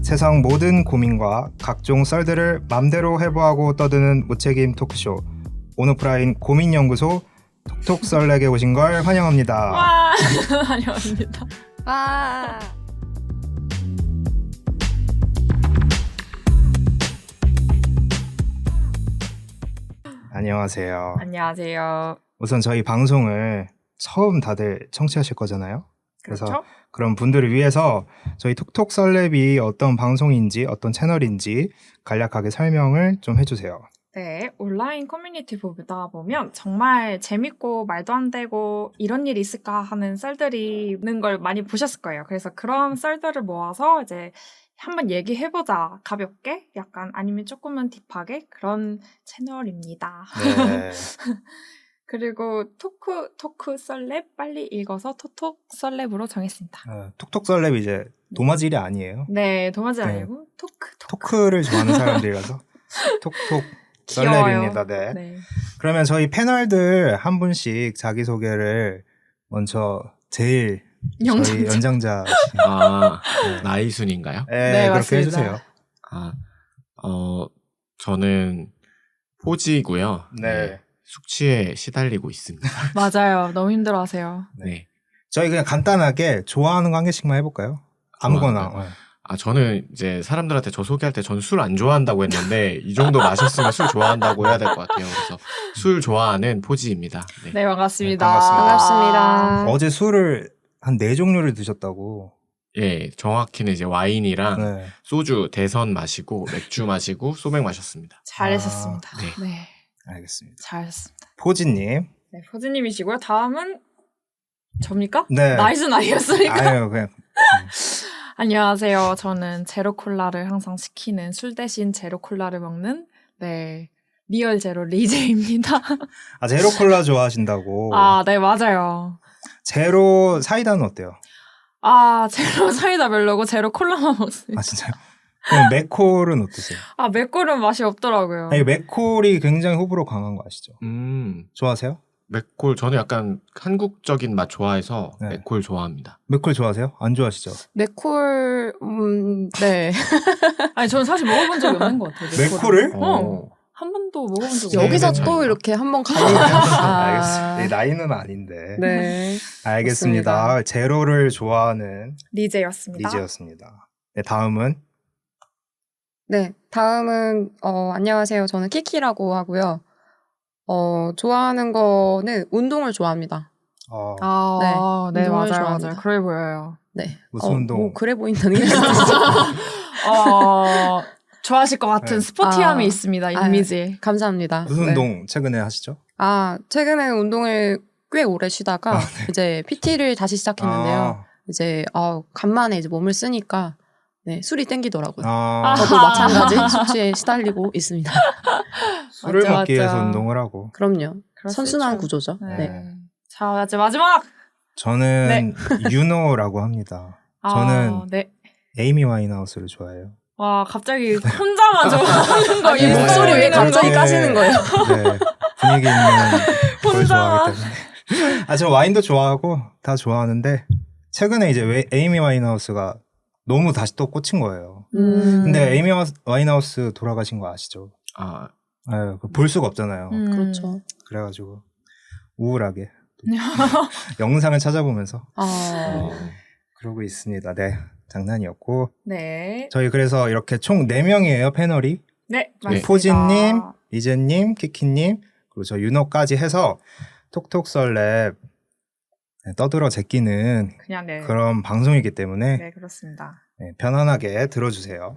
세상 모든 고민과 각종 썰들을 맘대로 해부하고 떠드는 무책임 토크쇼 온오프라인 고민연구소 톡톡썰렉에 오신 걸 환영합니다. 와 환영합니다. 와. 안녕하세요. 안녕하세요. 우선 저희 방송을 처음 다들 청취하실 거잖아요. 그래서 그렇죠? 그런 분들을 위해서 저희 톡톡썰랩이 어떤 방송인지 어떤 채널인지 간략하게 설명을 좀 해주세요. 네, 온라인 커뮤니티 보다 보면 정말 재밌고 말도 안 되고 이런 일이 있을까 하는 썰들이 있는 걸 많이 보셨을 거예요. 그래서 그런 썰들을 모아서 이제 한번 얘기해보자. 가볍게 약간 아니면 조금은 딥하게 그런 채널입니다. 네. 그리고 토크 썰랩 빨리 읽어서 토톡 썰랩으로 정했습니다. 톡톡썰랩이 이제 도마질이 아니에요. 네, 도마지 네. 아니고 토크. 토크를 좋아하는 사람들이라서 톡톡 귀여워요. 썰랩입니다. 네. 네. 그러면 저희 패널들 한 분씩 자기소개를 먼저 제일 저희 연장자. 연장자 아, 나이 순인가요? 네, 네, 그렇게 맞습니다. 해주세요. 저는 포지고요. 네. 숙취에 시달리고 있습니다. 맞아요. 너무 힘들어하세요. 네. 저희 그냥 간단하게 좋아하는 거 한 개씩만 해볼까요? 아무거나. 좋아하는 저는 이제 사람들한테 저 소개할 때 전 술 안 좋아한다고 했는데 이 정도 마셨으면 술 좋아한다고 해야 될 것 같아요. 그래서 술 좋아하는 포지입니다. 네. 네, 반갑습니다. 네, 반갑습니다. 어제 술을 한 4종류를 드셨다고. 예, 정확히는 이제 와인이랑 네. 소주 대선 마시고 맥주 마시고 소맥 마셨습니다. 잘하셨습니다. 네. 네, 알겠습니다. 잘하셨습니다. 포지님. 네, 포즈님이시고요. 다음은 접니까? 네. 나이스 나이였으니까. 아유, 그냥. 안녕하세요. 저는 제로 콜라를 항상 시키는 술 대신 제로 콜라를 먹는 네 리얼 제로 리제입니다. 제로 콜라 좋아하신다고. 아, 네 맞아요. 제로 사이다는 어때요? 제로 사이다 별로고 제로 콜라만 먹습니다. 진짜요? 그럼 맥콜은 어떠세요? 맥콜은 맛이 없더라고요. 아니, 맥콜이 굉장히 호불호 강한 거 아시죠? 좋아하세요? 맥콜 저는 약간 한국적인 맛 좋아해서 네. 맥콜 좋아합니다. 맥콜 좋아하세요? 안 좋아하시죠? 맥콜, 네. 아니 저는 사실 먹어본 적이 없는 것 같아요. 맥콜을? 한 번도 먹어본 적이 네, 없어요. 여기서 네, 또 네. 이렇게 한번 갈리네요. 알겠습니다. 네, 나이는 아닌데. 네. 알겠습니다. 좋습니다. 제로를 좋아하는 리제였습니다. 리즈였습니다. 네, 다음은 네. 다음은, 안녕하세요. 저는 키키라고 하고요. 좋아하는 거는 운동을 좋아합니다. 네, 운동을 맞아요, 좋아합니다. 맞아요. 그래 보여요. 네. 무슨 운동? 뭐 그래 보인다는 게 좋아하실 것 같은 네. 스포티함이 있습니다, 이미지. 감사합니다. 무슨 네. 운동 최근에 하시죠? 최근에 운동을 꽤 오래 쉬다가 이제 PT를 다시 시작했는데요. 이제 간만에 이제 몸을 쓰니까 네, 술이 땡기더라고요. 저도 마찬가지 숙취에 시달리고 있습니다. 술을 맞죠, 먹기 위해서 맞죠. 운동을 하고. 그럼요. 그럴 수 선순환 있죠. 구조죠. 네. 네. 자, 이제 마지막! 저는 유노라고 합니다. 저는 네. 에이미 와인하우스를 좋아해요. 와, 갑자기 혼자만 좋아하는 거. 이 목소리 왜 갑자기 까시는 거예요? 네, 분위기 있는 걸 혼자. 좋아하기 때문에. 저 와인도 좋아하고 다 좋아하는데 최근에 이제 에이미 와인하우스가 너무 다시 또 꽂힌 거예요. 근데 에이미 와인하우스 돌아가신 거 아시죠? 볼 수가 없잖아요. 그렇죠. 그래가지고 우울하게 영상을 찾아보면서 그러고 있습니다. 네, 장난이었고. 네. 저희 그래서 이렇게 총 4명이에요, 패널이. 네, 맞습니다. 포진님, 이재님, 키키님, 그리고 저 윤호까지 해서 톡톡썰랩 떠들어 제끼는 그냥 네. 그런 방송이기 때문에 네, 그렇습니다. 편안하게 들어주세요.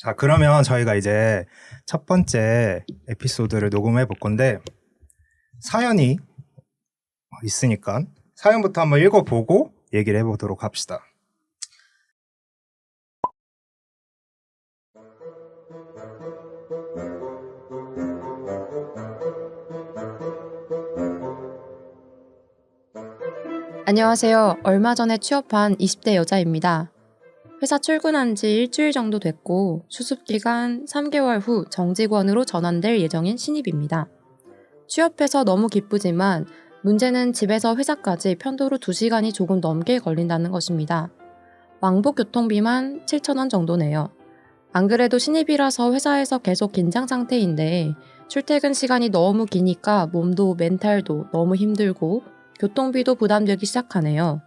자, 그러면 저희가 이제 첫 번째 에피소드를 녹음해 볼 건데 사연이 있으니까 사연부터 한번 읽어보고 얘기를 해보도록 합시다. 안녕하세요. 얼마 전에 취업한 20대 여자입니다. 회사 출근한 지 일주일 정도 됐고 수습기간 3개월 후 정직원으로 전환될 예정인 신입입니다. 취업해서 너무 기쁘지만 문제는 집에서 회사까지 편도로 2시간이 조금 넘게 걸린다는 것입니다. 왕복 교통비만 7,000원 정도 내요. 안 그래도 신입이라서 회사에서 계속 긴장 상태인데 출퇴근 시간이 너무 기니까 몸도 멘탈도 너무 힘들고 교통비도 부담되기 시작하네요.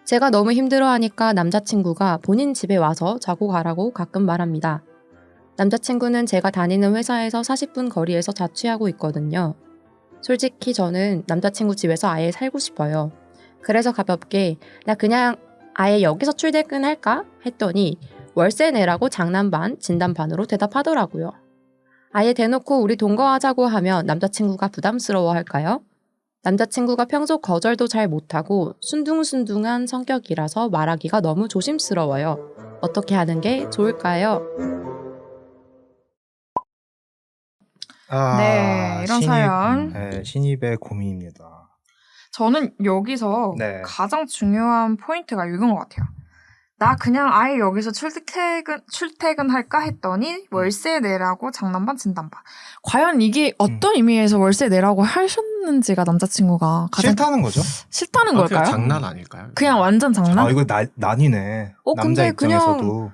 제가 너무 힘들어하니까 남자친구가 본인 집에 와서 자고 가라고 가끔 말합니다. 남자친구는 제가 다니는 회사에서 40분 거리에서 자취하고 있거든요. 솔직히 저는 남자친구 집에서 아예 살고 싶어요. 그래서 가볍게 나 그냥 아예 여기서 출퇴근할까? 했더니 월세 내라고 장난 반, 진담 반으로 대답하더라고요. 아예 대놓고 우리 동거하자고 하면 남자친구가 부담스러워할까요? 남자친구가 평소 거절도 잘 못하고 순둥순둥한 성격이라서 말하기가 너무 조심스러워요. 어떻게 하는 게 좋을까요? 네, 이런 사연. 네, 신입의 고민입니다. 저는 여기서 네. 가장 중요한 포인트가 이건 것 같아요. 나 그냥 아예 여기서 출퇴근할까 했더니 월세 내라고 장난반 진단반. 과연 이게 어떤 의미에서 월세 내라고 하셨는지가 남자친구가 가장 싫다는 거죠? 싫다는 그냥 걸까요? 장난 아닐까요? 그냥 완전 장난? 아 이거 난이네. 남자 근데 입장에서도.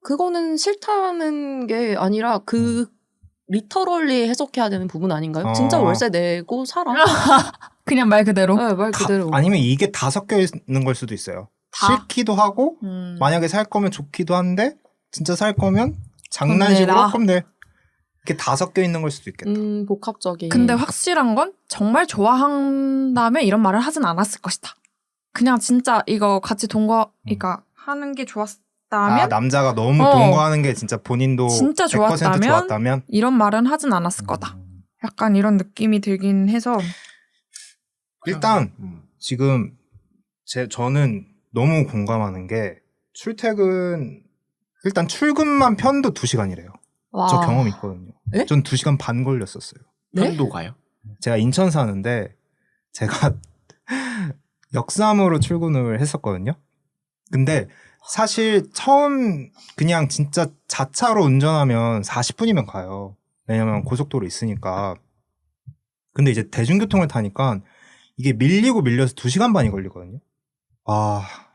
그거는 싫다는 게 아니라 리터럴리 해석해야 되는 부분 아닌가요? 진짜 월세 내고 살아. 그냥 말 그대로? 네, 말 그대로. 아니면 이게 다 섞여 있는 걸 수도 있어요. 다? 싫기도 하고 만약에 살 거면 좋기도 한데 진짜 살 거면 장난식으로 내라. 그럼 내 이렇게 다 섞여 있는 걸 수도 있겠다. 복합적인. 근데 확실한 건 정말 좋아한다면 이런 말을 하진 않았을 것이다. 그냥 진짜 이거 같이 그러니까 하는 게 좋았다면 남자가 너무 동거하는 게 진짜 본인도 진짜 100% 좋았다면 이런 말은 하진 않았을 거다. 약간 이런 느낌이 들긴 해서 일단 지금 저는 너무 공감하는 게 일단 출근만 편도 2시간이래요. 와. 저 경험 있거든요. 네? 전 2시간 반 걸렸었어요. 편도 가요? 제가 인천 사는데 제가 역삼으로 출근을 했었거든요. 근데 사실 처음 그냥 진짜 자차로 운전하면 40분이면 가요. 왜냐면 고속도로 있으니까. 근데 이제 대중교통을 타니까 이게 밀리고 밀려서 2시간 반이 걸리거든요.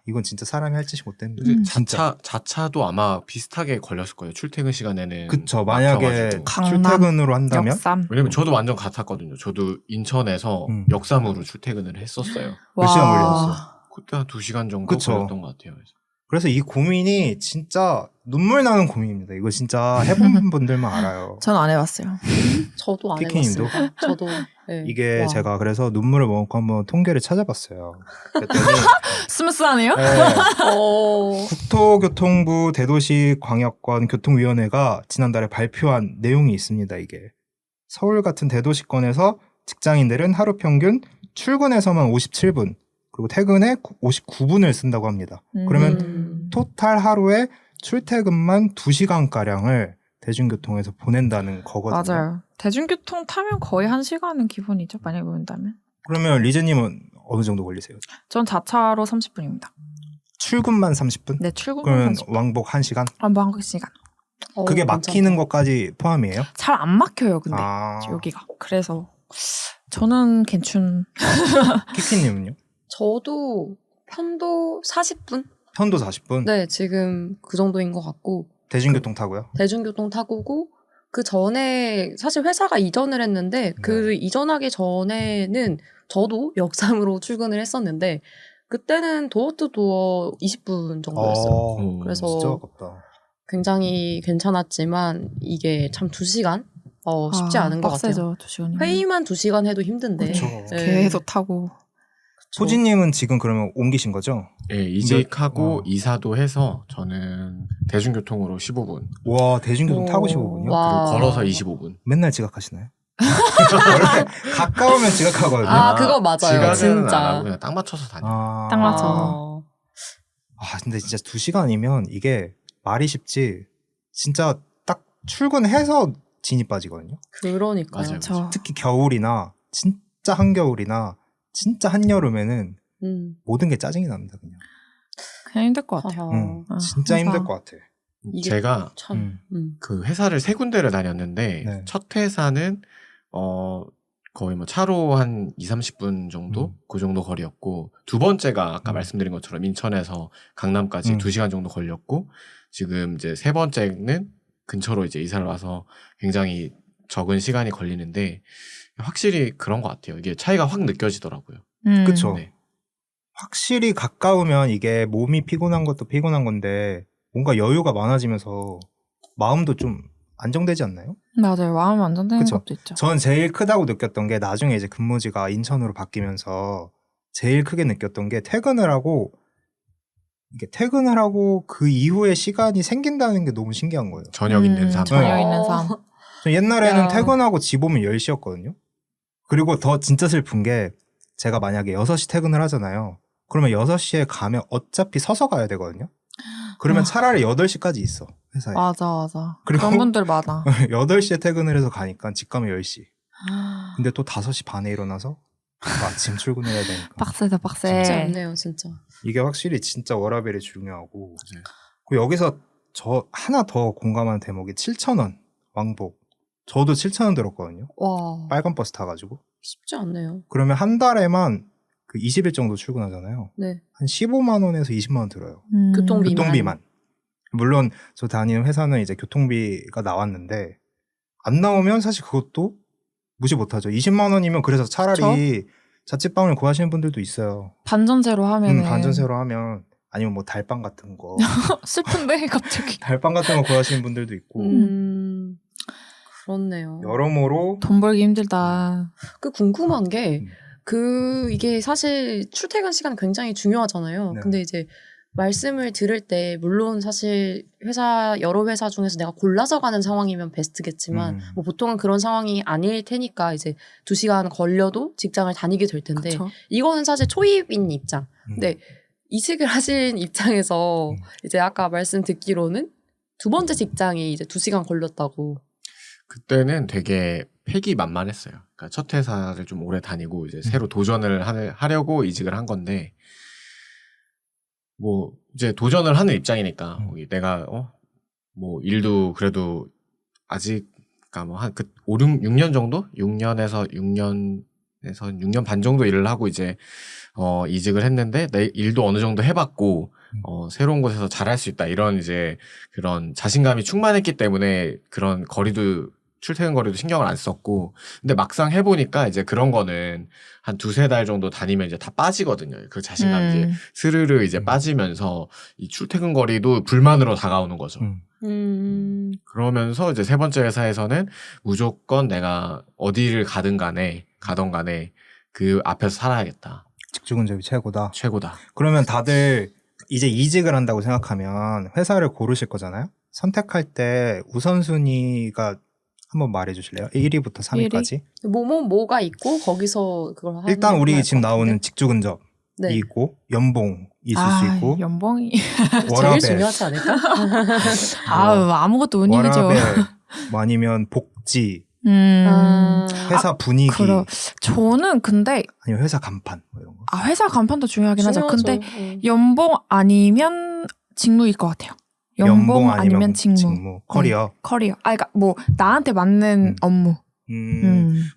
이건 진짜 사람이 할 짓이 못됐는데. 진짜. 자차도 아마 비슷하게 걸렸을 거예요. 출퇴근 시간에는. 그쵸. 만약에 막혀가지고. 강남, 출퇴근으로 한다면. 역삼. 왜냐면 저도 완전 같았거든요. 저도 인천에서 역삼으로 출퇴근을 했었어요. 몇 시간 걸렸어? 그때 한 2시간 정도 그쵸. 걸렸던 것 같아요. 그래서 이 고민이 진짜 눈물 나는 고민입니다. 이거 진짜 해본 분들만 알아요. 전 안 해봤어요. 저도 안 키키님도? 해봤어요. 저도. 네. 이게 와. 제가 그래서 눈물을 먹고 한번 통계를 찾아봤어요. 그랬더니 스무스하네요? 네, 국토교통부 대도시광역권 교통위원회가 지난달에 발표한 내용이 있습니다. 이게 서울 같은 대도시권에서 직장인들은 하루 평균 출근해서만 57분 그리고 퇴근에 59분을 쓴다고 합니다. 그러면 토탈 하루에 출퇴근만 2시간가량을 대중교통에서 보낸다는 거거든요. 맞아요. 대중교통 타면 거의 1시간은 기본이죠. 만약에 보낸다면. 그러면 리즈님은 어느 정도 걸리세요? 전 자차로 30분입니다. 출근만 30분? 네, 출근만 그러면 30분. 왕복 1시간? 뭐 한 시간. 그게 막히는 것까지 포함이에요? 잘 안 막혀요, 근데. 아, 여기가. 그래서 저는 괜춘. 키키님은요? 저도 편도 40분? 편도 40분? 네, 지금 그 정도인 것 같고. 대중교통 타고요? 대중교통 타고고, 그 전에, 사실 회사가 이전을 했는데, 그 이전하기 전에는 저도 역삼으로 출근을 했었는데, 그때는 도어 투 도어 20분 정도였어요. 그래서 진짜 아깝다. 굉장히 괜찮았지만, 이게 참 2시간? 쉽지 않은 것 같아요. 빡세죠, 2시간이면. 회의만 2시간 해도 힘든데. 그쵸. 네. 계속 타고. 소진님은 지금 그러면 옮기신 거죠? 네, 이직하고 어. 이사도 해서 저는 대중교통으로 15분. 와, 대중교통 오. 타고 15분이요? 와. 그리고 걸어서 25분. 맨날 지각하시나요? 원래 가까우면 지각하거든요. 아, 그거 맞아요. 지각은 진짜. 안 하고 그냥 딱 맞춰서 다녀요. 딱 맞춰서. 근데 진짜 2시간이면 이게 말이 쉽지, 진짜 딱 출근해서 진이 빠지거든요. 그러니까요. 맞아요. 저 특히 겨울이나, 진짜 한겨울이나, 진짜 한여름에는 모든 게 짜증이 납니다, 그냥. 힘들 것 같아요. 진짜 항상. 힘들 것 같아. 이게 제가 참. 그 회사를 3군데를 다녔는데 네. 첫 회사는 거의 뭐 차로 한 2-30분 정도? 그 정도 거리였고, 두 번째가 아까 말씀드린 것처럼 인천에서 강남까지 2시간 정도 걸렸고, 지금 이제 세 번째는 근처로 이제 이사를 와서 굉장히 적은 시간이 걸리는데, 확실히 그런 것 같아요. 이게 차이가 확 느껴지더라고요. 그쵸. 네. 확실히 가까우면 이게 몸이 피곤한 것도 피곤한 건데 뭔가 여유가 많아지면서 마음도 좀 안정되지 않나요? 맞아요. 마음이 안정되는 그쵸. 것도 있죠. 전 제일 크다고 느꼈던 게 나중에 이제 근무지가 인천으로 바뀌면서 제일 크게 느꼈던 게 이게 퇴근을 하고 그 이후에 시간이 생긴다는 게 너무 신기한 거예요. 저녁 있는 삶. 저녁 네. 있는 삶. 저 옛날에는 야. 퇴근하고 집 오면 10시였거든요. 그리고 더 진짜 슬픈 게 제가 만약에 6시 퇴근을 하잖아요. 그러면 6시에 가면 어차피 서서 가야 되거든요. 그러면 차라리 8시까지 있어, 회사에. 맞아. 그리고- 그런 분들 많아. 8시에 퇴근을 해서 가니까 집 가면 10시. 근데 또 5시 반에 일어나서 또 아침 출근해야 되니까. 빡세다, 빡세. 쉽지 않네요, 진짜. 이게 확실히 진짜 워라밸이 중요하고. 맞아요. 그리고 여기서 저 하나 더 공감하는 대목이 7,000원 왕복. 저도 7,000원 들었거든요. 와, 빨간 버스 타가지고. 쉽지 않네요. 그러면 한 달에만 그 20일 정도 출근하잖아요. 네. 한 15만 원에서 20만 원 들어요. 교통비. 교통비만. 물론 저 다니는 회사는 이제 교통비가 나왔는데 안 나오면 사실 그것도 무시 못하죠. 20만 원이면 그래서 차라리 자취방을 구하시는 분들도 있어요. 반전세로 하면 반전세로 하면 아니면 뭐 달빵 같은 거 슬픈데 갑자기 달빵 같은 거 구하시는 분들도 있고 그렇네요. 여러모로 돈 벌기 힘들다. 그 궁금한 게, 음. 이게 사실 출퇴근 시간 굉장히 중요하잖아요. 네. 근데 이제 말씀을 들을 때, 물론 사실 여러 회사 중에서 내가 골라서 가는 상황이면 베스트겠지만, 뭐 보통은 그런 상황이 아닐 테니까 이제 2시간 걸려도 직장을 다니게 될 텐데, 그쵸? 이거는 사실 초입인 입장. 근데 이직을 하신 입장에서 이제 아까 말씀 듣기로는 두 번째 직장이 이제 2시간 걸렸다고. 그때는 되게 패기만만했어요. 그러니까 첫 회사를 좀 오래 다니고 이제 새로 도전을 하려고 이직을 한 건데, 뭐 이제 도전을 하는 입장이니까 내가 뭐 일도 그래도 아직 그러니까 뭐 한 6년 정도? 6년에서 6년 반 정도 일을 하고 이제 이직을 했는데 내 일도 어느 정도 해봤고 새로운 곳에서 잘할 수 있다 이런 이제 그런 자신감이 충만했기 때문에 그런 출퇴근 거리도 신경을 안 썼고, 근데 막상 해보니까 이제 그런 거는 한 2-3달 정도 다니면 이제 다 빠지거든요. 그 자신감이 이제 스르르 이제 빠지면서 이 출퇴근 거리도 불만으로 다가오는 거죠. 그러면서 이제 세 번째 회사에서는 무조건 내가 어디를 가든 간에 그 앞에서 살아야겠다. 직주근접이 최고다. 최고다. 그러면 다들 이제 이직을 한다고 생각하면 회사를 고르실 거잖아요. 선택할 때 우선순위가 한번 말해주실래요? 1위부터 3위까지. 뭐가 있고 거기서 그걸 하는 일단 우리 것 지금 같은데? 나오는 직주근접이 네. 있고 연봉 있을 수 있고 연봉이 제일 워라밸, 중요하지 않을까? 아무것도 못 이기죠. 워라밸 뭐 아니면 복지, 회사 분위기, 저는 근데 아니면 회사 간판 뭐 이런 거. 회사 간판도 중요하긴 하죠. 중요하죠. 근데 연봉 아니면 직무일 것 같아요. 연봉 아니면 직무. 커리어. 커리어. 그러니까 뭐 나한테 맞는 업무.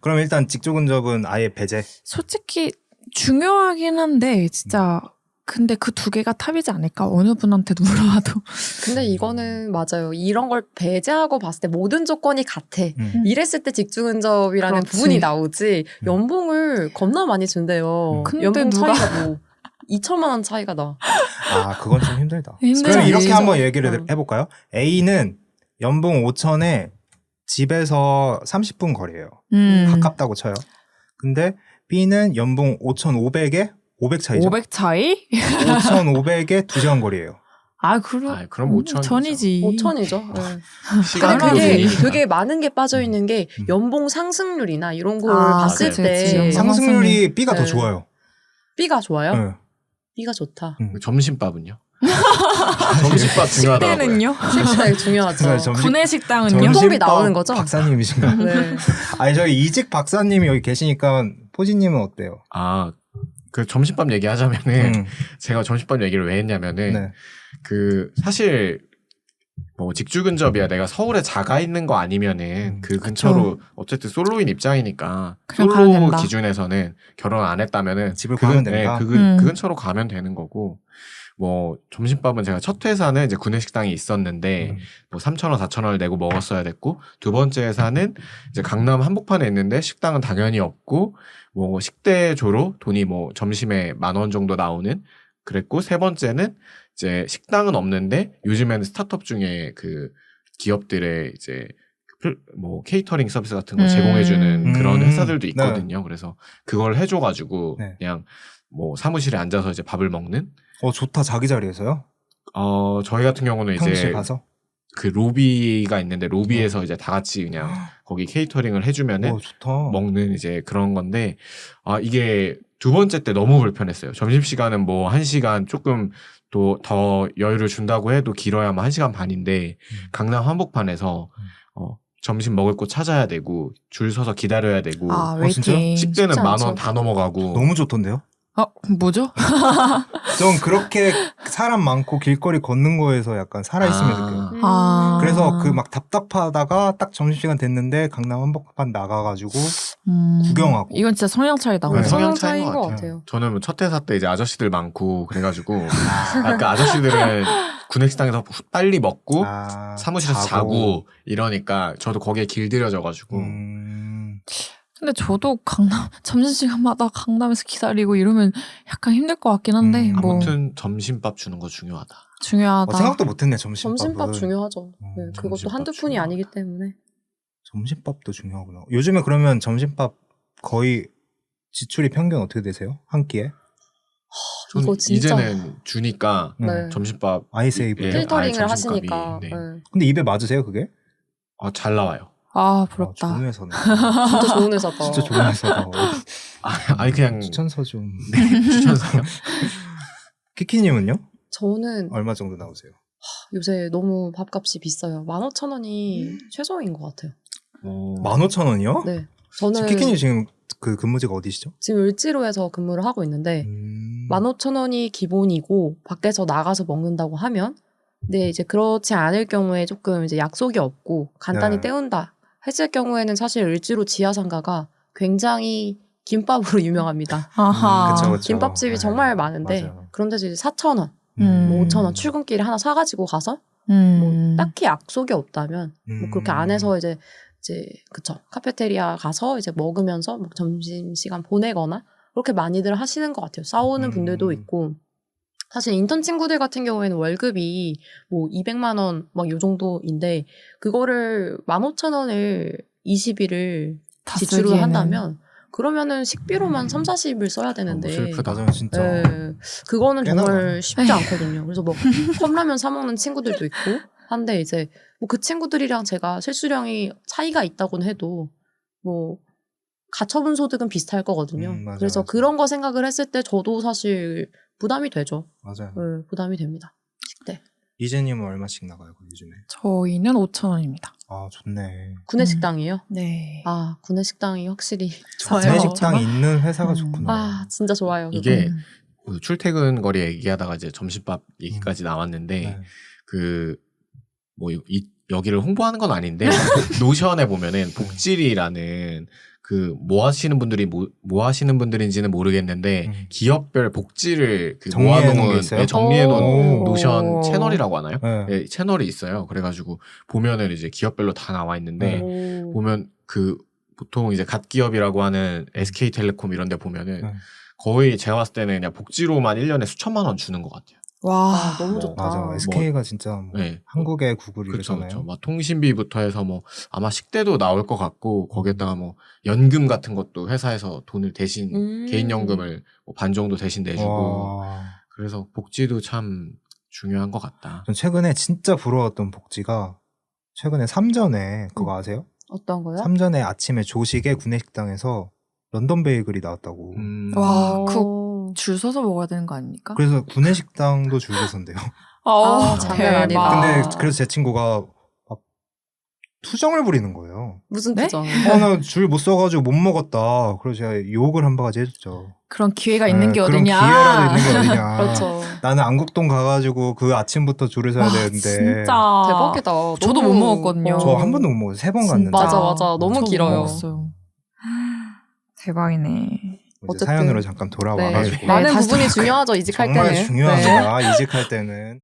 그럼 일단 직주근접은 아예 배제. 솔직히 중요하긴 한데 진짜 근데 그 두 개가 탑이지 않을까? 어느 분한테 물어봐도. 근데 이거는 맞아요. 이런 걸 배제하고 봤을 때 모든 조건이 같아. 이랬을 때 직주근접이라는 그렇지. 부분이 나오지. 연봉을 겁나 많이 준대요. 근데 연봉 누가- 차이가 뭐 2천만 원 차이가 나. 그건 좀 힘들다. 힘들지. 그럼 이렇게 한번 진짜. 얘기를 해볼까요? A는 연봉 5천에 집에서 30분 거리예요. 가깝다고 쳐요. 근데 B는 연봉 5,500에 500 차이죠. 500 차이? 5,500에 2시간 거리예요. 그럼 5,000이죠. 전이지. 5천이죠. 네. 시간 근데 그게 교수님이니까. 되게 많은 게 빠져 있는 게 연봉 상승률이나 이런 걸 봤을 그치, 때 그치. 상승률이 B가 더 네. 좋아요. B가 좋아요. 네. B가 좋다. 점심밥은요? 점심밥 중요하더라고요. 식대는요? 식사가 중요하죠. 구내 식당은요? 점심- 점심밥 나오는 거죠? 박사님이신가요? 네. 아니 저희 이직 박사님이 여기 계시니까 포지님은 어때요? 그 점심밥 얘기하자면은 음. 제가 점심밥 얘기를 왜 했냐면은 네. 사실 뭐 직주 근접이야 내가 서울에 자가 있는 거 아니면은 그 근처로 어쨌든 솔로인 입장이니까 그냥 가면 솔로 된다. 기준에서는 결혼 안 했다면은 집을 구하면 된다. 그 근처로 가면 되는 거고 뭐 점심밥은 제가 첫 회사는 이제 구내식당이 있었는데 뭐 3,000원, 4,000원을 내고 먹었어야 됐고 두 번째 회사는 이제 강남 한복판에 있는데 식당은 당연히 없고 뭐 식대조로 돈이 뭐 점심에 10,000원 정도 나오는 그랬고 세 번째는 이제 식당은 없는데 요즘에는 스타트업 중에 그 기업들의 이제 뭐 케이터링 서비스 같은 거 제공해주는 그런 회사들도 있거든요. 그래서 그걸 해줘가지고 네. 그냥 뭐 사무실에 앉아서 이제 밥을 먹는. 좋다. 자기 자리에서요? 저희 같은 경우는 평소에 이제 가서? 그 로비가 있는데 로비에서 이제 다 같이 그냥 거기 케이터링을 해주면은 좋다. 먹는 이제 그런 건데 이게 두 번째 때 너무 불편했어요. 점심시간은 뭐 1시간 조금 또 더 여유를 준다고 해도 길어야 뭐 1시간 반인데 강남 한복판에서 점심 먹을 곳 찾아야 되고 줄 서서 기다려야 되고 진짜? 웨이팅. 식대는 쉽지 10,000원 않죠. 다 넘어가고 너무 좋던데요? 뭐죠? 전 그렇게 사람 많고 길거리 걷는 거에서 약간 살아있으면 느껴요. 그래서 그 막 답답하다가 딱 점심시간 됐는데 강남 한복판 나가가지고 구경하고. 이건 진짜 성향 차이다. 네. 성향 차이인 차이인 것 것 같아요. 같아요. 저는 뭐 첫 회사 때 이제 아저씨들 많고 그래가지고 그 아저씨들은 구내식당에서 빨리 먹고 사무실에서 자고 이러니까 저도 거기에 길들여져가지고 근데 저도 강남 점심시간마다 강남에서 기다리고 이러면 약간 힘들 것 같긴 한데 뭐 아무튼 점심밥 주는 거 중요하다. 중요하다. 생각도 못했네. 점심밥은. 점심밥 중요하죠. 네, 그것도 점심밥 한두 푼이 중요하다. 아니기 때문에. 점심밥도 중요하구나. 요즘에 그러면 점심밥 거의 지출이 평균 어떻게 되세요? 한 끼에? 전 이거 진짜. 이제는 주니까 네. 점심밥 아이세이브. 예, 필터링을 아예 하시니까. 점심값이, 네. 네. 근데 입에 맞으세요 그게? 잘 나와요. 부럽다. 좋은 회사네. 진짜 좋은 회사다. 진짜 좋은 회사다. 아니 그냥 추천서 좀. 추천서요. 키키님은요? 저는 얼마 정도 나오세요? 요새 너무 밥값이 비싸요. 15,000원이 최저인 것 같아요. 15,000원이요? 네. 저는 키키님 지금 그 근무지가 어디시죠? 지금 을지로에서 근무를 하고 있는데 15,000원이 기본이고 밖에서 나가서 먹는다고 하면 근데 이제 그렇지 않을 경우에 조금 이제 약속이 없고 간단히 네. 때운다 했을 경우에는 사실 을지로 지하상가가 굉장히 김밥으로 유명합니다. 아하. 그쵸, 그쵸. 김밥집이 네, 정말 많은데 맞아요. 그런데 이제 4,000원, 뭐 5,000원 출근길에 하나 사가지고 가서 뭐 딱히 약속이 없다면 뭐 그렇게 안에서 이제 그쵸 카페테리아 가서 이제 먹으면서 뭐 점심시간 보내거나 그렇게 많이들 하시는 것 같아요. 싸우는 분들도 있고 사실 인턴 친구들 같은 경우에는 월급이 뭐 200만 원 막 요 정도인데 그거를 15,000원을 20일을 다 지출을 쓰기에는. 한다면 그러면은 식비로만 3, 40을 써야 되는데 슬프다. 맞아요, 진짜. 네, 그거는 꽤나 정말 많아요. 쉽지 않거든요. 그래서 뭐 컵라면 사 먹는 친구들도 있고 한데 이제 뭐 그 친구들이랑 제가 실수령이 차이가 있다고는 해도 뭐 가처분 소득은 비슷할 거거든요. 맞아요, 그래서 맞아요. 그런 거 생각을 했을 때 저도 사실 부담이 되죠. 맞아요. 네, 부담이 됩니다. 식대. 이재님은 얼마씩 나가요, 그럼 요즘에? 저희는 5,000원입니다. 좋네. 구내식당이에요? 네. 구내식당이 확실히 좋아요. 좋아요. 구내식당 있는 회사가 좋구나. 진짜 좋아요. 그거. 이게 그 출퇴근 거리 얘기하다가 이제 점심밥 얘기까지 나왔는데 네. 그 뭐 여기를 홍보하는 건 아닌데 노션에 보면은 복지리라는 그 뭐 하시는 분들이 뭐 하시는 분들인지는 모르겠는데 기업별 복지를 그 정리해 놓은 게 모아놓은 있어요? 정리해 놓은 오. 노션 채널이라고 하나요? 네. 네, 채널이 있어요. 그래가지고 보면은 이제 기업별로 다 나와 있는데 오. 보면 그 보통 이제 갓기업이라고 하는 SK텔레콤 이런 데 보면은 네. 거의 제가 봤을 때는 그냥 복지로만 1년에 수천만 원 주는 것 같아요. 와. 너무 뭐, 좋다. 맞아. SK가 진짜 뭐 네. 한국의 구글 그렇죠, 이잖아요. 그렇죠. 막 통신비부터 해서 뭐 아마 식대도 나올 것 같고 거기에다가 뭐 연금 같은 것도 회사에서 돈을 대신 개인연금을 뭐 반 정도 대신 내주고 그래서 복지도 참 중요한 것 같다. 전 최근에 진짜 부러웠던 복지가 최근에 삼전에 그거 아세요? 어떤 거요? 삼전에 아침에 조식에 구내식당에서 런던 베이글이 나왔다고. 와, 어. 줄 서서 먹어야 되는 거 아닙니까? 그래서 구내식당도 줄 서선대요. 장난 아니다. 근데 그래서 제 친구가 막 투정을 부리는 거예요. 부정이에요. 무슨 네? 부정? 나 줄 못 써가지고 못 먹었다. 그래서 제가 욕을 한 바가지 해줬죠. 그런 기회가 있는 게 그런 어디냐. 기회라도 있는 게 어디냐. 그렇죠. 나는 안국동 가가지고 그 아침부터 줄을 서야 와, 되는데. 진짜 대박이다. 저도 너무- 못 먹었거든요. 저 한 번도 못 먹었어요. 3번 갔는데. 맞아, 맞아. 너무 저도 길어요. 못 먹었어요. 대박이네. 이제 어쨌든. 사연으로 잠깐 돌아와가지고. 네. 많은 다시 부분이 중요하죠. 이직할 정말 때는. 네. 중요합니다. 이직할 때는.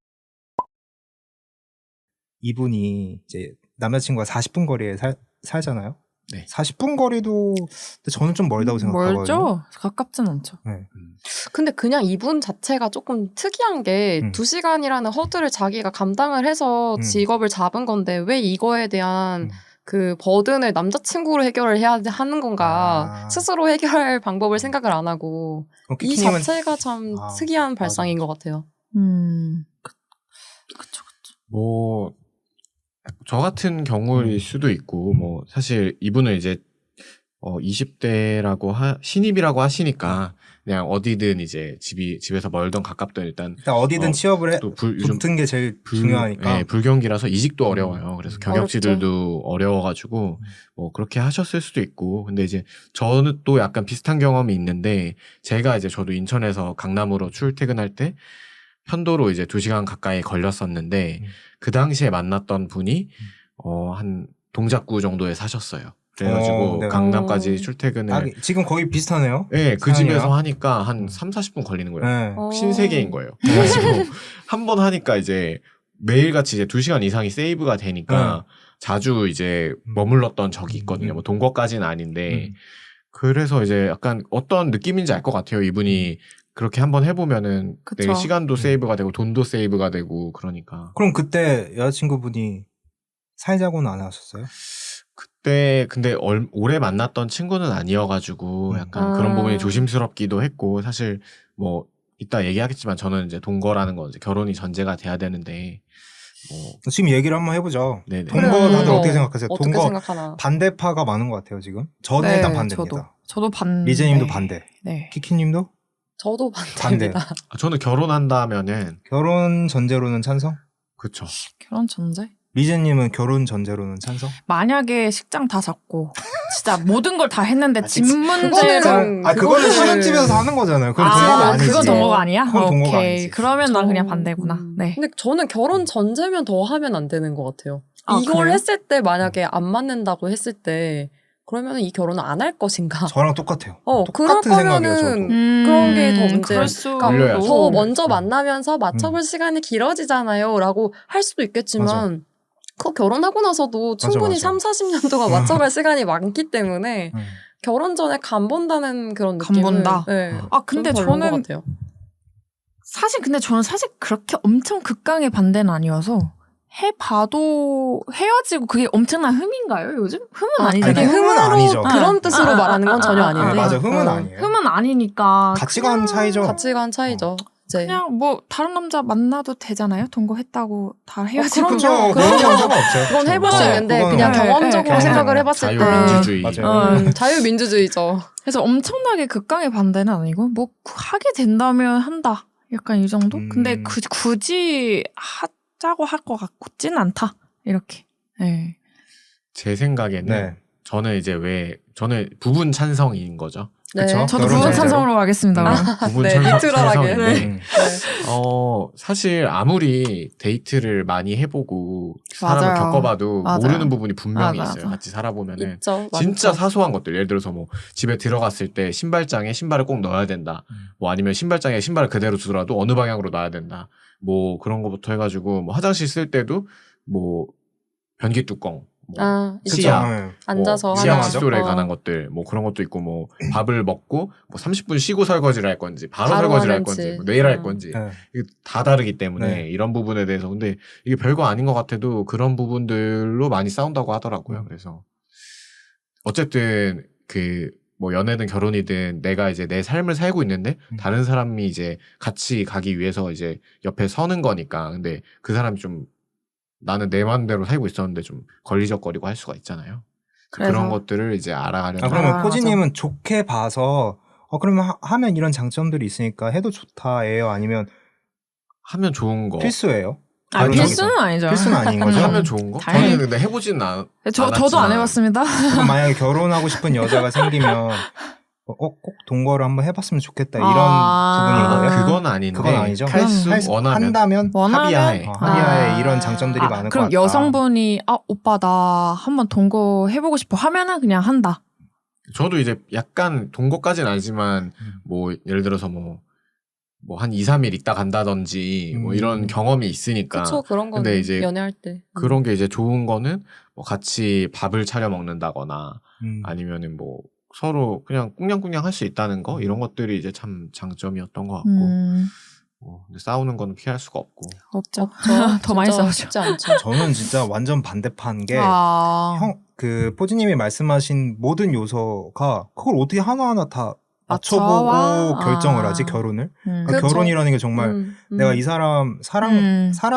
이분이 이제 남자친구가 40분 거리에 살잖아요. 네. 40분 거리도 근데 저는 좀 멀다고 생각하거든요. 멀죠? 가깝진 않죠. 네. 근데 그냥 이분 자체가 조금 특이한 게 2시간이라는 허들을 자기가 감당을 해서 직업을 잡은 건데 왜 이거에 대한 그 버든을 남자친구로 해결을 해야 하는 건가. 스스로 해결할 방법을 생각을 안 하고 그럼 이 키키님은 자체가 참 특이한 발상인 것 같아요. 그쵸. 뭐, 저 같은 경우일 수도 있고, 뭐, 사실 이분은 이제, 20대라고 신입이라고 하시니까, 그냥 어디든 이제 집에서 멀던 가깝던 일단 어디든 취업을 또 요즘 붙은 게 제일 중요하니까. 네, 불경기라서 이직도 어려워요. 그래서 경력직들도 어려워가지고 뭐 그렇게 하셨을 수도 있고. 근데 이제 저는 또 약간 비슷한 경험이 있는데 제가 이제 저도 인천에서 강남으로 출퇴근할 때 편도로 이제 2시간 가까이 걸렸었는데 그 당시에 만났던 분이 한 동작구 정도에 사셨어요. 그래가지고 네. 강남까지 출퇴근을 지금 거의 비슷하네요. 네, 그 사연이랑. 집에서 하니까 한 3-40분 걸리는 거예요. 네. 신세계인 거예요. 그래가지고 한 번 하니까 이제 매일같이 이제 2시간 이상이 세이브가 되니까 자주 이제 머물렀던 적이 있거든요. 뭐 동거까지는 아닌데 그래서 이제 약간 어떤 느낌인지 알 것 같아요. 이분이 그렇게 한번 해보면은 그쵸. 내 시간도 세이브가 되고 돈도 세이브가 되고 그러니까. 그럼 그때 여자친구분이 살자고는 안 하셨어요? 그때 근데 오래 만났던 친구는 아니어가지고 약간 그런 부분이 조심스럽기도 했고 사실 뭐 이따 얘기하겠지만 저는 이제 동거라는 건 이제 결혼이 전제가 돼야 되는데 뭐 지금 얘기를 한번 해보죠. 네네. 동거 그래요. 다들 동거. 어떻게 생각하세요? 어떻게 동거 생각하나? 반대파가 많은 것 같아요 지금. 저는 일단 반대입니다. 저도 반대. 리제님도 반대. 네. 키키님도 저도 반대입니다. 저는 결혼한다면은 결혼 전제로는 찬성? 그쵸. 결혼 전제? 리제님은 결혼 전제로는 찬성? 만약에 식장 다 잡고 진짜 모든 걸 다 했는데 집 그거는 문제로 그거는 신혼집에서 하는 거잖아요. 그건 동거가 아니지. 그건 동거가 아니야? 그건 동거가 오케이. 아니지. 그러면 난 그냥 반대구나. 네. 근데 저는 결혼 전제면 더 하면 안 되는 것 같아요. 아, 이걸 그래요? 했을 때 만약에 안 맞는다고 했을 때 그러면 이 결혼을 안 할 것인가? 저랑 똑같아요. 그럴 똑같은 생각이에요. 저도. 거면은 그런 게 더 문제예요. 그럴 수 그러니까 올려야죠. 더 먼저 만나면서 맞춰볼 시간이 길어지잖아요. 라고 할 수도 있겠지만 맞아. 그 결혼하고 나서도 충분히 맞아. 3-40년 동안 맞춰갈 시간이 많기 때문에 결혼 전에 간 본다는 그런 느낌은 간본다? 네, 근데 좀 별로인 것 저는 같아요. 저는 사실 그렇게 엄청 극강의 반대는 아니어서 해봐도 헤어지고 그게 엄청난 흠인가요? 요즘? 흠은 아니잖아요. 그게 흠은 아니죠. 그런 뜻으로 말하는 건 전혀 아닌데. 맞아, 흠은 아니에요. 흠은 아니니까 가치관 차이죠. 가치관 차이죠. 이제 그냥 뭐 다른 남자 만나도 되잖아요. 동거했다고 다 헤어지고. 그럼요. 그런 상관없죠. 그건 해볼 수 있는데 그거는 그냥 네, 경험적으로 네, 생각을 네. 해봤을 때 자유민주주의. 맞아요. 자유민주주의죠. 그래서 엄청나게 극강의 반대는 아니고 뭐 하게 된다면 한다. 약간 이 정도? 근데 굳이 하자고 할 것 같지는 않다. 이렇게. 네. 제 생각에는 네. 저는 부분 찬성인 거죠. 네. 그쵸? 저도 결혼 부분 전제로. 찬성으로 가겠습니다. 그럼. 부분 네, 찬성인데 리트럴하게. 네. 사실 아무리 데이트를 많이 해보고 사람을 맞아요. 겪어봐도 맞아요. 모르는 부분이 분명히 맞아, 있어요. 맞아. 같이 살아보면은 있죠. 진짜 많죠. 사소한 것들, 예를 들어서 뭐 집에 들어갔을 때 신발장에 신발을 꼭 넣어야 된다. 뭐 아니면 신발장에 신발을 그대로 두더라도 어느 방향으로 놔야 된다. 뭐 그런 거부터 해가지고 뭐 화장실 쓸 때도 뭐 변기 뚜껑, 뭐 치약, 그쵸. 앉아서 치약 하나. 칫솔에 관한 것들, 뭐 그런 것도 있고, 뭐 밥을 먹고 뭐 30분 쉬고 설거지를 할 건지, 바로 바로 설거지를 할 하는지. 건지, 뭐 내일 할 건지, 네. 이게 다 다르기 때문에 네. 이런 부분에 대해서 근데 이게 별거 아닌 것 같아도 그런 부분들로 많이 싸운다고 하더라고요. 그래서 어쨌든 뭐 연애든 결혼이든 내가 이제 내 삶을 살고 있는데 다른 사람이 이제 같이 가기 위해서 이제 옆에 서는 거니까. 근데 그 사람이 좀 나는 내 마음대로 살고 있었는데 좀 걸리적거리고 할 수가 있잖아요. 그래서. 그런 것들을 이제 알아가려면 그러면 코지님은 좋게 봐서 그러면 하면 이런 장점들이 있으니까 해도 좋다예요? 아니면 하면 좋은 거. 필수예요? 결혼하기 필수는 아니죠. 필수는 아닌 거죠. 하면 좋은 거? 당연히. 저는 근데 해보지는 저도 안 해봤습니다. 그럼 만약에 결혼하고 싶은 여자가 생기면 꼭 동거를 한번 해봤으면 좋겠다 이런 부분인 거예요? 그건 아닌데 그건 아니죠. 할수 원하면 한다면 합의하에. 합의하에 이런 장점들이 많을 것 그럼 같다. 여성분이 오빠 나 한번 동거 해보고 싶어 하면은 그냥 한다. 저도 이제 약간 동거까지는 아니지만 뭐 예를 들어서 뭐 한 2, 3일 있다 간다든지 뭐 이런 경험이 있으니까 그쵸, 그런 건 근데 이제 연애할 때. 그런 게 이제 좋은 거는 뭐 같이 밥을 차려 먹는다거나 아니면은 뭐 서로 그냥 꿍냥꿍냥 할 수 있다는 거 이런 것들이 이제 참 장점이었던 것 같고 근데 싸우는 거는 피할 수가 없고 없죠. 저 더 많이 싸우죠. 쉽지 않죠. 저는 진짜 완전 반대판 게 그 포지님이 말씀하신 모든 요소가 그걸 어떻게 하나하나 다 맞춰보고 맞춰와? 결정을 하지 결혼을 그러니까 그렇죠. 결혼이라는 게 정말 내가 이 사람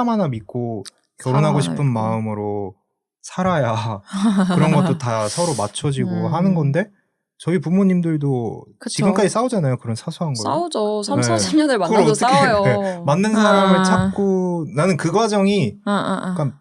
하나 믿고 결혼하고 사람 싶은 하나 믿고. 마음으로 살아야 그런 것도 다 서로 맞춰지고 하는 건데 저희 부모님들도 그쵸. 지금까지 싸우잖아요 그런 사소한 거 싸우죠. 3, 네. 40년을 그걸 만나도 어떻게 싸워요. 맞는 사람을 찾고 나는 그 과정이 그러니까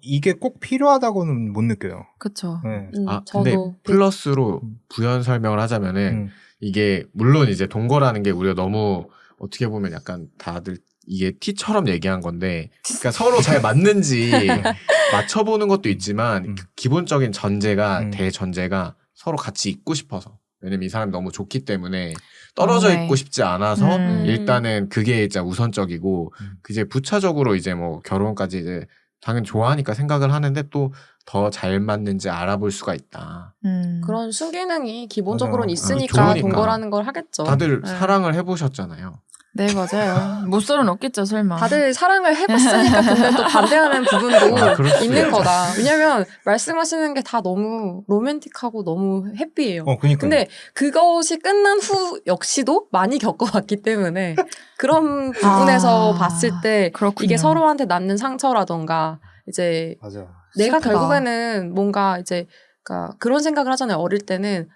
이게 꼭 필요하다고는 못 느껴요. 그쵸. 네. 근데 저도 플러스로 부연 설명을 하자면은 이게 물론 이제 동거라는 게 우리가 너무 어떻게 보면 약간 다들 이게 티처럼 얘기한 건데 그러니까 서로 잘 맞는지 맞춰보는 것도 있지만 기본적인 전제가 대전제가 서로 같이 있고 싶어서 왜냐면 이 사람이 너무 좋기 때문에 떨어져 맞네. 있고 싶지 않아서 음. 일단은 그게 이제 우선적이고 이제 부차적으로 이제 뭐 결혼까지 이제 당연히 좋아하니까 생각을 하는데 또 더 잘 맞는지 알아볼 수가 있다. 그런 순기능이 기본적으로는 맞아요. 있으니까 좋으니까. 동거라는 걸 하겠죠. 다들 네. 사랑을 해보셨잖아요. 네, 맞아요. 모쏠은 없겠죠, 설마. 다들 사랑을 해봤으니까 근데 또 반대하는 부분도 그럴 수 있는 있죠. 거다. 왜냐면 말씀하시는 게 다 너무 로맨틱하고 너무 해피해요. 그니까. 근데 그것이 끝난 후 역시도 많이 겪어왔기 때문에 그런 부분에서 봤을 때 그렇군요. 이게 서로한테 낳는 상처라던가 이제 맞아. 내가 슬프다. 결국에는 뭔가 이제 그러니까 그런 생각을 하잖아요. 어릴 때는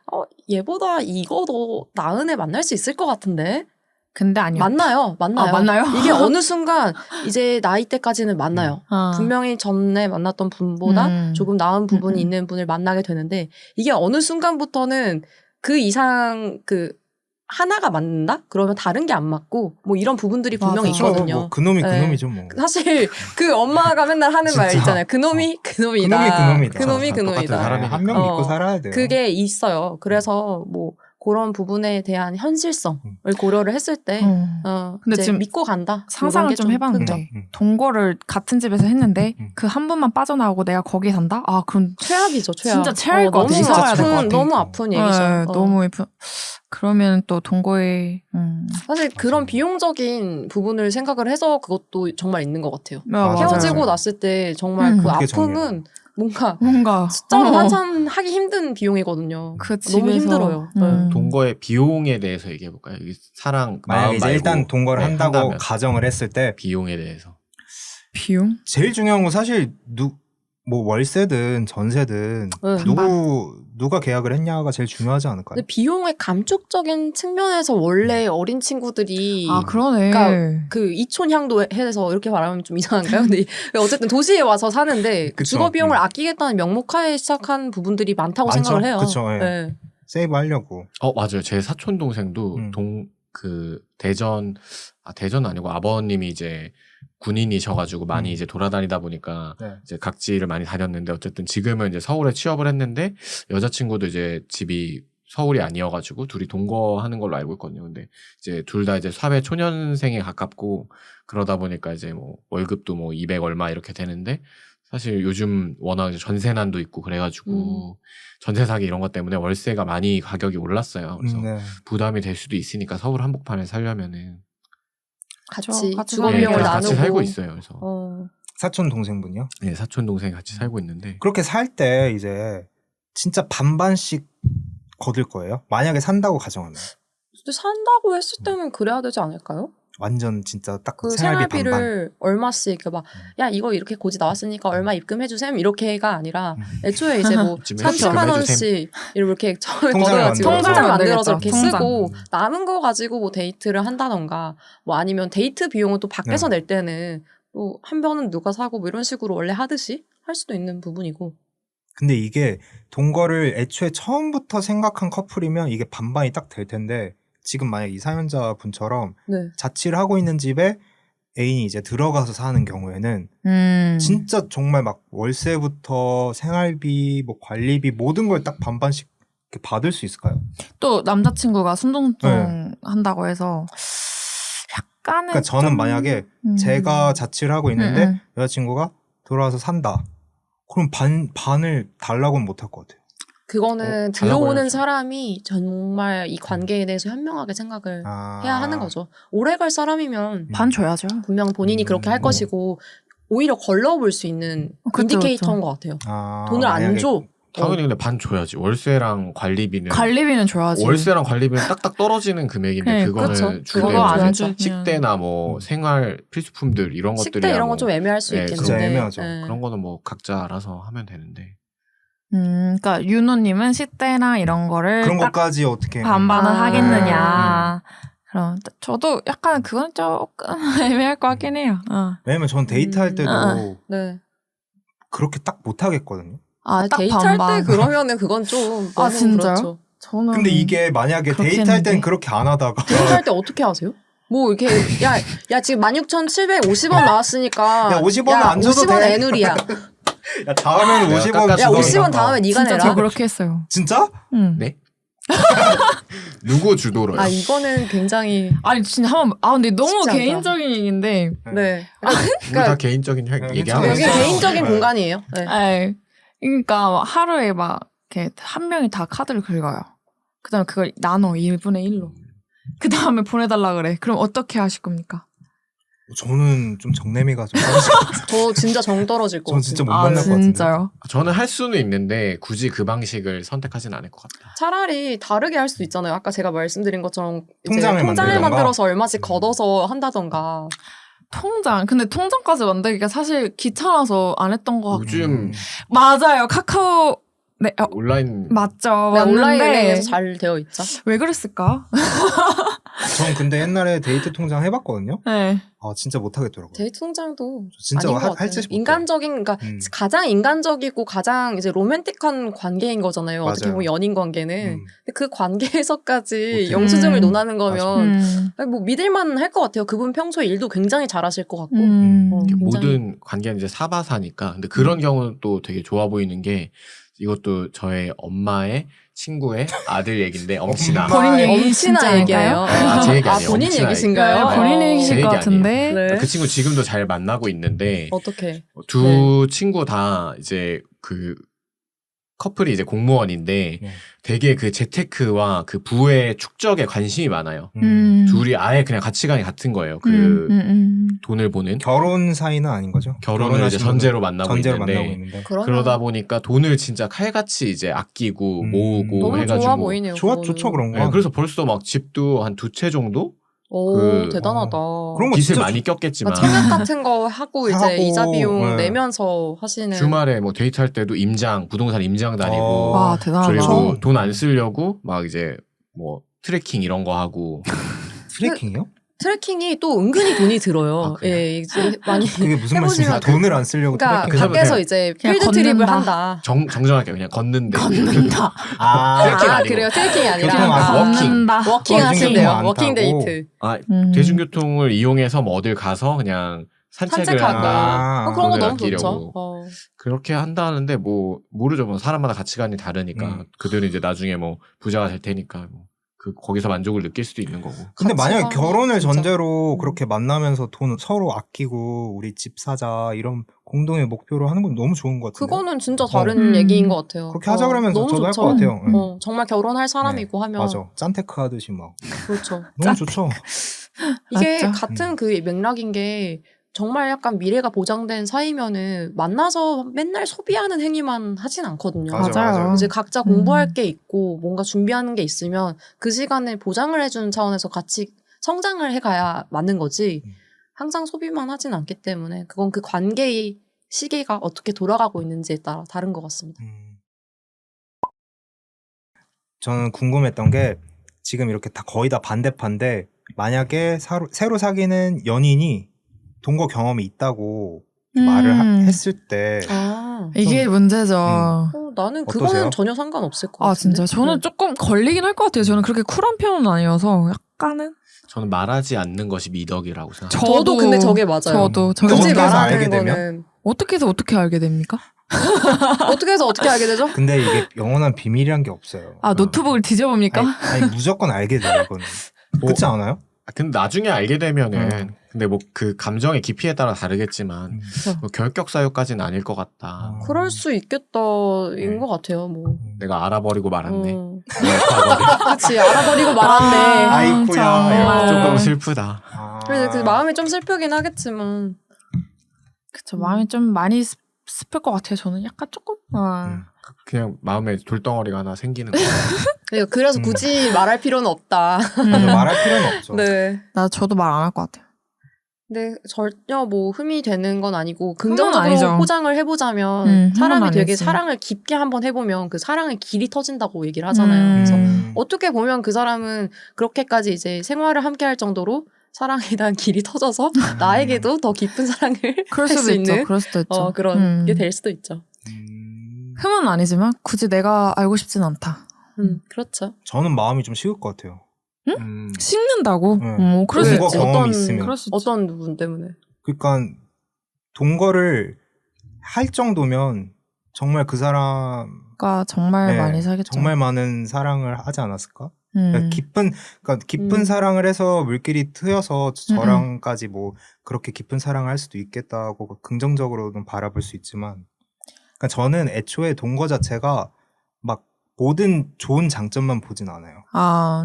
얘보다 이거 더 나은 애 만날 수 있을 것 같은데 근데 아니요. 만나요. 맞나요? 이게 어느 순간 이제 나이 때까지는 만나요. 분명히 전에 만났던 분보다 조금 나은 부분이 있는 분을 만나게 되는데 이게 어느 순간부터는 그 이상 하나가 맞는다? 그러면 다른 게 안 맞고 뭐 이런 부분들이 분명히 맞아. 있거든요. 뭐 그놈이 네. 그놈이죠 뭐. 사실 그 엄마가 맨날 하는 말 진짜. 있잖아요. 그놈이 그놈이다. 그놈이 그놈이다. 그놈이 똑같은 그놈이다. 사람이 한 명 믿고 어, 살아야 돼요. 그게 있어요. 그래서 뭐 그런 부분에 대한 현실성을 고려를 했을 때 근데 이제 지금 믿고 간다. 상상을 이런 게 좀 해봤는데 크죠. 동거를 같은 집에서 했는데 그 한 분만 빠져나오고 내가 거기 산다? 그럼 최악이죠. 최악. 진짜 최악일 것 너무 같아. 이사가야 될것 아픈 같아. 너무 아픈 얘기죠. 네, 너무 그러면 또 동거에 사실 그런 비용적인 부분을 생각을 해서 그것도 정말 있는 것 같아요. 맞아요. 헤어지고 났을 때 정말 그 어떻게 아픔은 뭔가 뭔가 숫자로 환산하기 힘든 비용이거든요. 그 너무 집에서- 힘들어요. 동거의 비용에 대해서 얘기해 볼까요? 사랑 만약에 마음 이제 말고 일단 동거를 네, 한다고 한다면 가정을 했을 때 비용에 대해서 비용? 제일 중요한 건 사실 뭐 월세든 전세든 누가 계약을 했냐가 제일 중요하지 않을까요? 근데 비용의 감축적인 측면에서 원래 어린 친구들이 그러네. 그러니까 그 이촌향도 해서 이렇게 말하면 좀 이상한가요? 근데 어쨌든 도시에 와서 사는데 그쵸. 주거 비용을 아끼겠다는 명목하에 시작한 부분들이 많다고 많죠. 생각을 해요. 그쵸, 예. 네. 세이브 하려고. 맞아요. 제 사촌 동생도 대전 아니고 아버님이 이제 군인이셔가지고 많이 이제 돌아다니다 보니까 네. 이제 각지를 많이 다녔는데 어쨌든 지금은 이제 서울에 취업을 했는데 여자친구도 이제 집이 서울이 아니어가지고 둘이 동거하는 걸로 알고 있거든요. 근데 이제 둘 다 이제 사회 초년생에 가깝고 그러다 보니까 이제 뭐 월급도 뭐 200 얼마 이렇게 되는데 사실 요즘 워낙 전세난도 있고 그래가지고 전세 사기 이런 것 때문에 월세가 많이 가격이 올랐어요. 그래서 네. 부담이 될 수도 있으니까 서울 한복판에 살려면은 같이 같이 주거 살고 비용을 그래서 나누고 같이 살고 있어요. 그래서 사촌 동생분이요? 네, 사촌 동생 같이 살고 있는데 그렇게 살 때 이제 진짜 반반씩 거둘 거예요? 만약에 산다고 가정하면 근데 산다고 했을 때는 그래야 되지 않을까요? 완전 진짜 딱 그 생활비 반반. 생활비를 얼마씩 야 이거 이렇게 고지 나왔으니까 얼마 입금해주셈 이렇게가 아니라 애초에 이제 뭐 지금 30만 입금해주셈. 원씩 이렇게 처음에 통장을 걷어가지고 만들어서. 통장 만들어서 이렇게 통장. 쓰고 남은 거 가지고 뭐 데이트를 한다던가 뭐 아니면 데이트 비용은 또 밖에서 낼 때는 또 한 번은 누가 사고 뭐 이런 식으로 원래 하듯이 할 수도 있는 부분이고. 근데 이게 동거를 애초에 처음부터 생각한 커플이면 이게 반반이 딱 될 텐데 지금 만약 이 사연자 분처럼 네. 자취를 하고 있는 집에 애인이 이제 들어가서 사는 경우에는 진짜 정말 막 월세부터 생활비, 뭐 관리비 모든 걸 딱 반반씩 이렇게 받을 수 있을까요? 또 남자친구가 순둥순둥 네. 한다고 해서 약간은 그러니까 저는 좀- 만약에 제가 자취를 하고 있는데 음. 여자친구가 돌아와서 산다. 그럼 반을 달라고는 못할 것 같아요. 그거는 달라고 들어오는 해야죠. 사람이 정말 이 관계에 대해서 현명하게 생각을 아. 해야 하는 거죠. 오래 갈 사람이면 반 줘야죠. 분명 본인이 그렇게 할 것이고 오히려 걸러볼 수 있는 그쵸, 인디케이터인 것 같아요. 아, 돈을 안 만약에- 줘. 당연히 근데 반 줘야지. 월세랑 관리비는 관리비는 줘야지. 월세랑 관리비는 딱딱 떨어지는 금액인데 네, 그거는 그쵸. 주되고 그거 안 줘야죠. 식대나 뭐 생활 필수품들 이런 것들이 식대 이런 건 좀 애매할 수 네, 있겠는데. 진짜 애매하죠. 네. 그런 거는 뭐 각자 알아서 하면 되는데. 그러니까 윤호님은 식대나 이런 거를 그런 딱 것까지 어떻게 반반은 아. 하겠느냐. 그럼 저도 약간 그건 조금 애매할 것 같긴 해요. 왜냐면 전 데이트할 때도 네. 그렇게 딱 못 하겠거든요. 딱 데이트할 반반. 때 그러면은 그건 좀 아, 너무 진짜요? 그렇죠. 저는 근데 이게 만약에 그렇게 데이트할 했는데. 땐 그렇게 안 하다가 데이트할 때 어떻게 하세요? 뭐 이렇게 야 지금 16,750원 나왔으니까 야, 50원 은 안 줘도 50원 돼. 애누리야. 야, 다음에는 내가 50원 깎아주던가. 야 주던가. 50원 다음에 네가 진짜 내라. 저 그렇게 했어요. 진짜? 네? 누구 주도로요? 아 이거는 굉장히 아니 진짜 근데 너무 쉽지 않다. 개인적인 얘기인데. 네. 우리 다 개인적인 얘기하고 여기 진짜. 개인적인 네. 공간이에요. 네. 아이, 그러니까 하루에 막 이렇게 한 명이 다 카드를 긁어요. 그다음에 그걸 나눠 1분의 1로. 그다음에 보내달라 그래. 그럼 어떻게 하실 겁니까? 저는 좀 정내미가 좀 떨어질 것 같아요. 저 진짜 정 떨어질 것 전 같아요. 진짜 못 만날 것 같은데. 진짜요? 저는 할 수는 있는데 굳이 그 방식을 선택하진 않을 것 같다. 차라리 다르게 할 수도 있잖아요. 아까 제가 말씀드린 것처럼 이제 통장을 만들던가? 만들어서 얼마씩 걷어서 한다던가. 통장. 근데 통장까지 만들기가 사실 귀찮아서 안 했던 것 같고. 요즘 맞아요. 카카오 네, 온라인 맞죠. 네, 온라인 맞는데 은행에서 잘 되어 있죠. 왜 그랬을까? 전 근데 옛날에 데이트 통장 해봤거든요. 네. 아 진짜 못 하겠더라고요. 데이트 통장도 저 진짜 아닌 것 할 같아요. 짓이 못해요. 인간적인, 그러니까 가장 인간적이고 가장 이제 로맨틱한 관계인 거잖아요. 어떻게 맞아요. 보면 연인 관계는. 근데 그 관계에서까지 못해요. 영수증을 논하는 거면 음. 아니, 뭐 믿을만 할 것 같아요. 그분 평소에 일도 굉장히 잘하실 것 같고. 음. 굉장히- 모든 관계는 이제 사바사니까. 근데 그런 경우는 또 되게 좋아 보이는 게 이것도 저의 엄마의 친구의 아들 얘기인데 엄친아. 엄마. 본인 얘기 엄친아 진짜 얘기예요. 아, 제 얘기 아, 아니에요. 본인 엄친아 얘기신가요? 네, 본인 제 얘기실 얘기 것 같은데. 네. 그 친구 지금도 잘 만나고 있는데 어떻게? 두 친구 다 이제 그 커플이 이제 공무원인데 네. 되게 그 재테크와 그 부의 축적에 관심이 많아요. 둘이 아예 그냥 가치관이 같은 거예요. 그 돈을 보는 결혼 사이는 아닌 거죠? 결혼을 이제 결혼하신 전제로 분은 만나고 전제로 있는데 만나고 있는데. 그러다 보니까 돈을 진짜 칼같이 이제 아끼고 모으고 너무 해가지고 좋아 보이네요. 그거는. 좋죠 그런 거. 네, 그래서 벌써 막 집도 한 2채 정도 오, 그- 대단하다. 그런 거 빚을 진짜 많이 꼈겠지만 청약 같은 거 하고 이제 하고, 이자 비용 네. 내면서 하시는. 주말에 뭐 데이트할 때도 부동산 임장 다니고 와, 대단하다. 그리고 돈 안 쓰려고 막 이제 뭐 트래킹 이런 거 하고 트래킹이요? 트래킹이 또 은근히 돈이 들어요. 아, 그래요? 예, 이제 많이 그게 무슨 해보시면 말씀이세요? 돈을 안 쓰려고 그러니까 트래킹? 그래서 밖에서 그냥- 이제 그냥 필드 트립을 걷는다. 한다. 정정하게 그냥 걷는데 걷는다. 아, 트래킹 아, 아니고. 그래요. 트래킹이 아니라 교통 안 아, 워킹. 걷는다. 워킹 어, 하신대요. 대중교통 워킹 안 데이트. 아 음. 대중교통을 이용해서 뭐 어딜 가서 그냥 산책을 산책하고. 한다. 아, 그런 거 돈을 너무 아끼려고. 좋죠. 그렇게 한다는데 뭐 모르죠. 뭐 사람마다 가치관이 다르니까 그들은 이제 나중에 뭐 부자가 될 테니까 뭐 거기서 만족을 느낄 수도 있는 거고. 근데 만약에 가치가 결혼을 진짜. 전제로 그렇게 만나면서 돈 서로 아끼고 우리 집 사자 이런 공동의 목표로 하는 건 너무 좋은 것 같은데. 그거는 진짜 다른 음. 얘기인 것 같아요. 그렇게 하자 그러면 너무 저도 할 좋죠. 것 같아요. 응. 정말 결혼할 사람이고 하면 맞아. 짠테크 하듯이 막 그렇죠. 너무 좋죠. 이게 맞죠. 같은 그 맥락인 게 정말 약간 미래가 보장된 사이면은 만나서 맨날 소비하는 행위만 하진 않거든요. 맞아요. 이제 각자 공부할 게 있고 뭔가 준비하는 게 있으면 그 시간을 보장을 해주는 차원에서 같이 성장을 해가야 맞는 거지. 항상 소비만 하진 않기 때문에 그건 그 관계의 시계가 어떻게 돌아가고 있는지에 따라 다른 것 같습니다. 저는 궁금했던 게 지금 이렇게 다 거의 다 반대파인데 만약에 새로 사귀는 연인이 동거 경험이 있다고 말을 했을 때 이게 문제죠. 나는 어떠세요? 그거는 전혀 상관없을 것 아 같은데. 진짜 저는 조금 걸리긴 할 것 같아요. 저는 그렇게 쿨한 편은 아니어서 약간은. 저는 말하지 않는 것이 미덕이라고 생각해요. 저도 근데 저게 맞아요. 저도 근데 굳이 어떻게 해서 알게 말하는 되면? 거는 어떻게 해서 어떻게 알게 됩니까? 어떻게 해서 어떻게 알게 되죠? 근데 이게 영원한 비밀이란 게 없어요. 아 노트북을 뒤져봅니까? 아니 무조건 알게 돼요 이거는. 그렇지 않아요? 근데 나중에 알게 되면은 음. 근데 뭐 그 감정의 깊이에 따라 다르겠지만 뭐 결격 사유까지는 아닐 것 같다. 그럴 수 있겠다인 것 같아요. 뭐. 내가 알아버리고 말았네. 그렇지 알아버리고 말았네. 아이쿠야. 정말. 조금 슬프다. 그래서 그 마음이 좀 슬프긴 하겠지만. 그쵸 마음이 좀 많이 슬플 것 같아요. 저는 약간 조금. 그냥 마음에 돌덩어리가 하나 생기는 거예요. 그래서 굳이 말할 필요는 없다. 맞아, 말할 필요는 없죠. 네. 저도 말 안 할 것 같아요. 근데 전혀 뭐 흠이 되는 건 아니고 흠은 긍정적으로 아니죠. 포장을 해보자면 흠은 사람이 되게 아니지. 사랑을 깊게 한번 해보면 그 사랑의 길이 터진다고 얘기를 하잖아요. 그래서 어떻게 보면 그 사람은 그렇게까지 이제 생활을 함께 할 정도로 사랑에 대한 길이 터져서 나에게도 더 깊은 사랑을 그럴 할 수도 수 있죠. 있는 그럴 수도 있죠. 그런 게 될 수도 있죠. 흠은 아니지만 굳이 내가 알고 싶진 않다. 그렇죠. 저는 마음이 좀 식을 것 같아요. 식는다고? 네. 그럴 수 동거 있지. 경험이 있으면. 그럴 수 있지. 어떤 부분 때문에? 그러니까 동거를 할 정도면 정말 그 사람 그러니까 정말 많이 사겠죠. 정말 많은 사랑을 하지 않았을까? 음. 그러니까 깊은 사랑을 해서 물길이 트여서 저랑까지 뭐 그렇게 깊은 사랑을 할 수도 있겠다고 긍정적으로는 바라볼 수 있지만, 그러니까 저는 애초에 동거 자체가 막 모든 좋은 장점만 보진 않아요.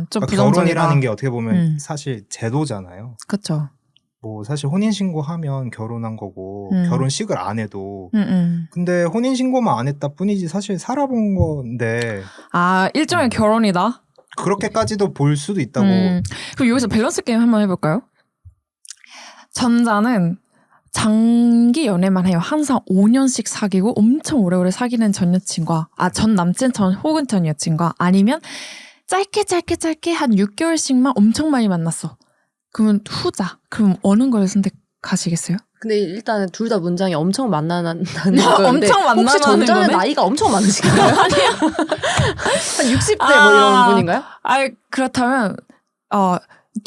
좀 그러니까 부정적이다. 결혼이라는 게 어떻게 보면 사실 제도잖아요. 그쵸. 뭐 사실 혼인신고하면 결혼한 거고 결혼식을 안 해도 근데 혼인신고만 안 했다 뿐이지 사실 살아본 건데 일종의 결혼이다. 그렇게까지도 볼 수도 있다고. 그럼 여기서 밸런스 게임 한번 해볼까요? 전자는 장기 연애만 해요. 항상 5년씩 사귀고 엄청 오래오래 사귀는 전 여친과 전 남친 혹은 전 여친과 아니면 짧게 한 6개월씩만 엄청 많이 만났어. 그러면 후자. 그럼 어느 걸 선택하시겠어요? 근데 일단은 둘 다 문장이 엄청 만나는 건데 엄청 만나는 혹시 전자는 거네? 나이가 엄청 많으신가요? 아니요. 한 60대 뭐 이런 분인가요? 그렇다면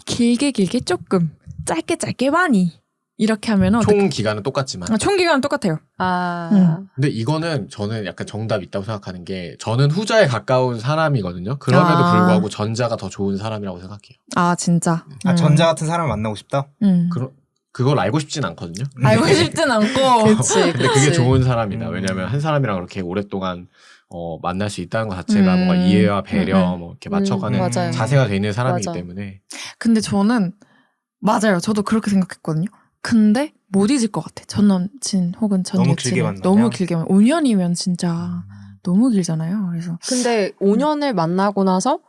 길게 조금 짧게 많이 이렇게 하면 총 기간은 똑같지만. 총 기간은 똑같아요. 근데 이거는 저는 약간 정답 있다고 생각하는 게 저는 후자에 가까운 사람이거든요. 그럼에도 불구하고 전자가 더 좋은 사람이라고 생각해요. 진짜. 전자 같은 사람을 만나고 싶다? 그걸 알고 싶진 않거든요. 알고 싶진 않고. 그치. 근데 그게 좋은 사람이다. 왜냐면 한 사람이랑 그렇게 오랫동안 만날 수 있다는 것 자체가 뭔가 이해와 배려 뭐 이렇게 맞춰가는 맞아요. 자세가 돼 있는 사람이기 맞아. 때문에. 근데 저는 맞아요. 저도 그렇게 생각했거든요. 근데 못 잊을 것 같아. 전 남친 혹은 전 너무 여친은 길게 만나면? 너무 길게 5년이면 진짜 너무 길잖아요. 그래서 근데 5년을 만나고 나서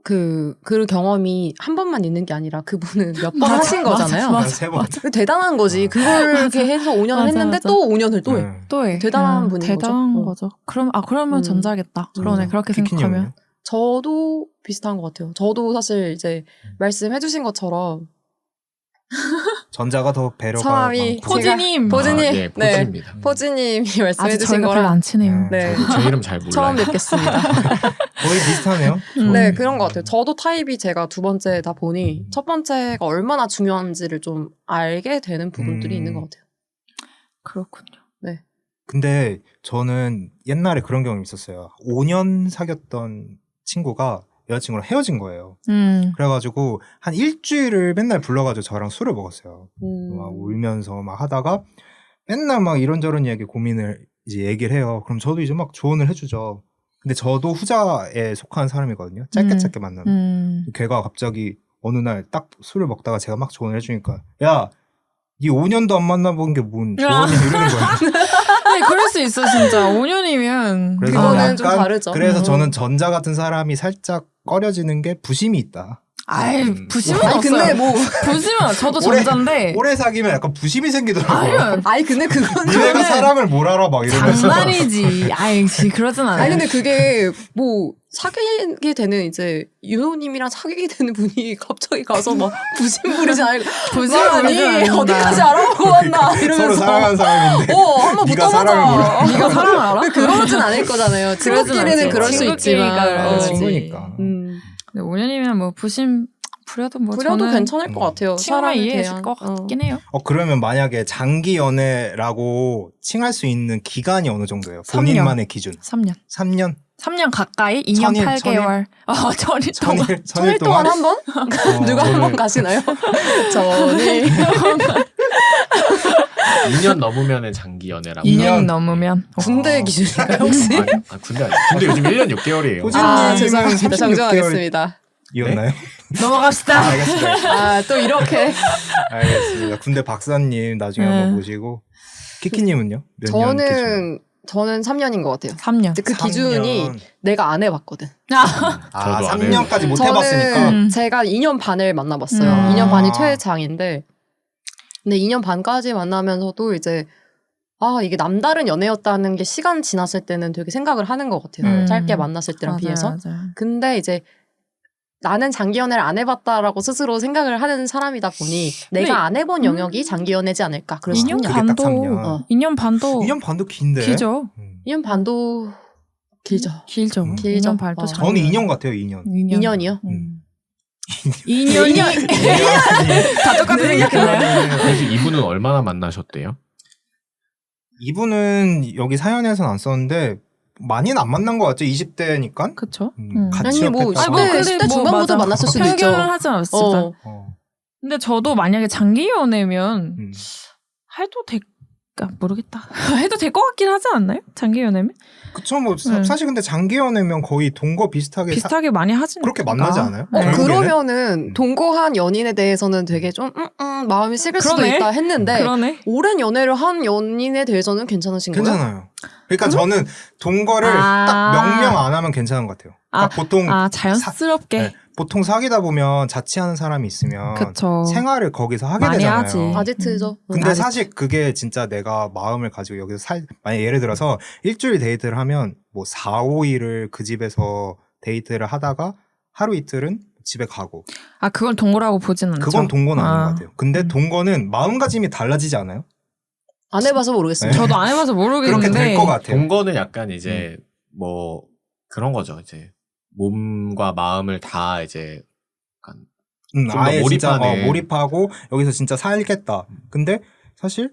그 경험이 한 번만 있는 게 아니라 그분은 몇 번 하신 거잖아요. 한 3번. 그 대단한 거지. 그걸 이렇게 해서 5년을 맞아, 했는데 맞아. 또 5년을 또 해. 또 해. 대단한 분인 대단한 거죠. 거죠. 그러면 전자겠다. 그러네. 그렇게 생각하면. 저도 비슷한 것 같아요. 저도 사실 이제 말씀해주신 것처럼 전자가 더 배려가 사람이 많고. 포지님. 포지님. 예, 포지입니다. 포지님이 아직 말씀해주신 저희가 별로 거랑 안 친해요. 네. 제 이름 잘 몰라요. 처음 뵙겠습니다. 거의 비슷하네요. 네, 그런 것 같아요. 저도 타입이 제가 두 번째다 보니 첫 번째가 얼마나 중요한지를 좀 알게 되는 부분들이 있는 것 같아요. 그렇군요. 근데 저는 옛날에 그런 경험이 있었어요. 5년 사귀었던 친구가 여자친구랑 헤어진 거예요. 그래가지고 한 일주일을 맨날 불러가지고 저랑 술을 먹었어요. 막 울면서 막 하다가 맨날 막 이런저런 이야기 고민을 이제 얘기를 해요. 그럼 저도 이제 막 조언을 해주죠. 근데 저도 후자에 속한 사람이거든요. 짧게 만나는. 걔가 갑자기 어느 날 딱 술을 먹다가 제가 막 조언을 해주니까 야, 니 5년도 안 만나본 게 뭔 조언이야 이러는 거예요. 그럴 수 있어 진짜. 5년이면. 그래서 그거는 약간 좀 다르죠. 그래서 저는 전자 같은 사람이 살짝 꺼려지는 게 부심이 있다. 아이 부심은 아니 없어요. 근데 뭐 부심은 저도 오래- 전자인데. 오래 사귀면 약간 부심이 생기더라고요. 아유 아니 근데 그건 니네가 저는 사람을 뭘 알아 막 이러면서. 장난이지. 아이 그러진 않아요. 아니 근데 그게 뭐 사귀게 되는 이제 윤호님이랑 사귀게 되는 분이 갑자기 가서 막 부심 부리지 않을 부심은 아니 아니죠. 어디까지 알아보고 왔나 이러면서 서로 사랑하는 사람인데. 한번 네가 사람을 몰라. 붙어보자. 네가 사람을 알아? 그러진 않을 거잖아요. 친구끼리는 않지. 그럴 수 친구끼리가 있지만 그러지. 친구니까. 근데 5년이면 뭐 부심 부려도 뭐 그래도 저는 괜찮을 것 같아요. 친구만 사람에 이해해줄 대한. 것 같긴 해요. 그러면 만약에 장기 연애라고 칭할 수 있는 기간이 어느 정도예요? 3년. 본인만의 기준. 3년. 3년? 3년 가까이 2년 천일, 8개월. 천일 동안. 천일 동안 한 번? 누가 한 번 가시나요? 저는 2년 넘으면은 장기 연애라고. 2년 넘으면 군대 기준인가요 혹시? 군대 아니야. 군대 요즘 1년 6개월이에요. 호진님은 죄송합니다. 36개월 정정하겠습니다. 이었나요? 넘어갑시다. 알겠습니다. 또 이렇게 알겠습니다. 군대 박사님 나중에 한번 모시고. 키키님은요? 몇 년 기준? 저는 3년인 것 같아요. 3년. 근데 그 기준이 3년. 내가 안 해봤거든. 아, 저도 안 3년까지 못 저는 해봤으니까. 제가 2년 반을 만나봤어요. 음. 2년 반이 최장인데, 근데 2년 반까지 만나면서도 이제 이게 남다른 연애였다는 게 시간 지났을 때는 되게 생각을 하는 것 같아요. 짧게 만났을 때랑 비해서. 맞아요. 근데 이제 나는 장기 연애를 안 해봤다라고 스스로 생각을 하는 사람이다 보니 내가 안 해본 영역이 장기 연애지 않을까. 그래서 2년 3년. 그게 딱 반도 3년. 2년 반도 2년 반도 긴데. 길죠. 2년 반도 길죠. 길죠. 길죠. 2년 반도 장. 저는 2년 같아요, 2년. 2년이요? 2년이 다 똑같이 생각했나요? 그래서 이분은 얼마나 만나셨대요? 이분은 여기 사연에서는 안 썼는데 많이는 안 만난 것 같죠? 20대니까. 그쵸. 같이 아니 뭐 옆에 10대, 있다가. 10대 중반부터 만났을 수도 있죠. 평균을 하진 않았습니다. 근데 저도 만약에 장기 연애면 해도 모르겠다. 해도 될 것 같긴 하지 않나요? 장기 연애면? 그쵸, 뭐 사실 근데 장기 연애면 거의 동거 비슷하게 비슷하게 많이 하진 그렇게 만나지 않아요? 네. 결국에는? 그러면은 동거한 연인에 대해서는 되게 좀 마음이 식을 수도 그러네. 있다 했는데 그러네. 오랜 연애를 한 연인에 대해서는 괜찮으신 거예요? 괜찮아요. 그러니까 저는 동거를 딱 명명 안 하면 괜찮은 것 같아요. 그러니까 보통 자연스럽게. 네, 보통 사귀다 보면 자취하는 사람이 있으면 그쵸. 생활을 거기서 하게 많이 되잖아요. 하지. 아지트죠. 근데 사실 그게 진짜 내가 마음을 가지고 여기서 만약 예를 들어서 일주일 데이트를 하면 뭐 4, 5일을 그 집에서 데이트를 하다가 하루 이틀은 집에 가고. 그건 동거라고 보진 않죠. 그건 동거는 아닌 것 같아요. 근데 동거는 마음가짐이 달라지지 않아요? 안 해봐서 모르겠어요. 네. 저도 안 해봐서 모르겠는데. 그렇게 될 것 같아요. 동거는 약간 이제 뭐 그런 거죠. 이제 몸과 마음을 다 이제 약간 좀더 아예 진짜 몰입하는. 몰입하고 여기서 진짜 살겠다. 근데 사실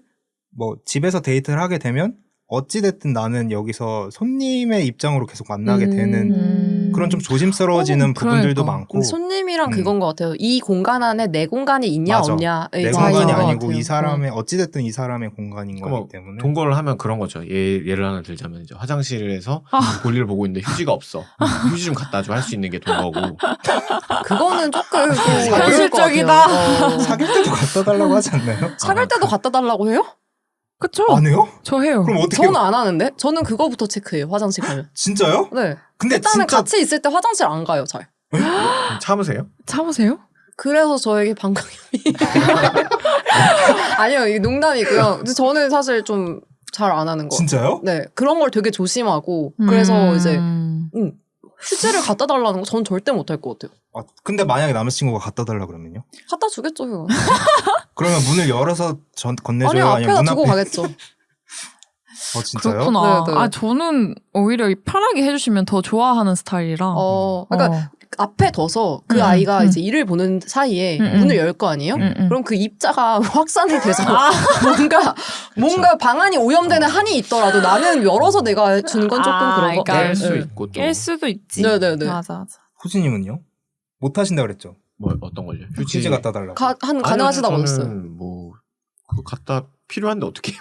뭐 집에서 데이트를 하게 되면 어찌됐든 나는 여기서 손님의 입장으로 계속 만나게 되는 그런 좀 조심스러워지는 부분들도 그러니까. 많고. 손님이랑 그건 것 같아요. 이 공간 안에 내 공간이 있냐 맞아. 없냐의 내 차이인 공간이 것 아니고 같아요. 이 사람의 어찌됐든 이 사람의 공간인 뭐 거기 때문에. 동거를 하면 그런 거죠. 예를 하나 들자면 이제 화장실에서 볼일을 보고 있는데 휴지가 없어. 휴지 좀 갖다 줘 할 수 있는 게 동거고. 그거는 조금 어려울 것 현실적이다. 같아요. 사귈 때도 갖다 달라고 하지 않나요? 사귈 때도 갖다 달라고 해요? 그쵸. 안 해요? 저 해요. 그럼 어떻게? 저는 안 하는데? 저는 그거부터 체크해요. 화장실 가면. 진짜요? 네. 근데 일단은 진짜 같이 있을 때 화장실 안 가요, 잘. 참으세요? 참으세요? 그래서 저에게 방광염이. 아니요, 이게 농담이고요. 근데 저는 사실 좀 잘 안 하는 거. 진짜요? 네. 그런 걸 되게 조심하고. 그래서 이제 휴지를 갖다 달라는 거 전 절대 못 할 것 같아요. 근데 만약에 남자친구가 갖다 달라 그러면요? 갖다 주겠죠, 형. 그러면 문을 열어서 건네줘요? 아니요, 아니면 앞에다 문 두고 앞에? 가겠죠. 진짜요? 그렇구나. 네, 네. 저는 오히려 편하게 해주시면 더 좋아하는 스타일이라. 그러니까 앞에 둬서 그 아이가 이제 일을 보는 사이에 문을 열 거 아니에요? 그럼 그 입자가 확산이 돼서 뭔가 방안이 오염되는 한이 있더라도 나는 열어서 내가 준 건 조금 그런 거. 그러니까 깰 수 네. 있고 또 깰 수도 있지. 네네네. 맞아. 호진님은요? 못 하신다 그랬죠? 뭐 어떤 걸요? 휴지 갖다 달라고. 가능하시다고 아니요, 했어요. 저는 뭐 그거 갖다 필요한데 어떻게 해요?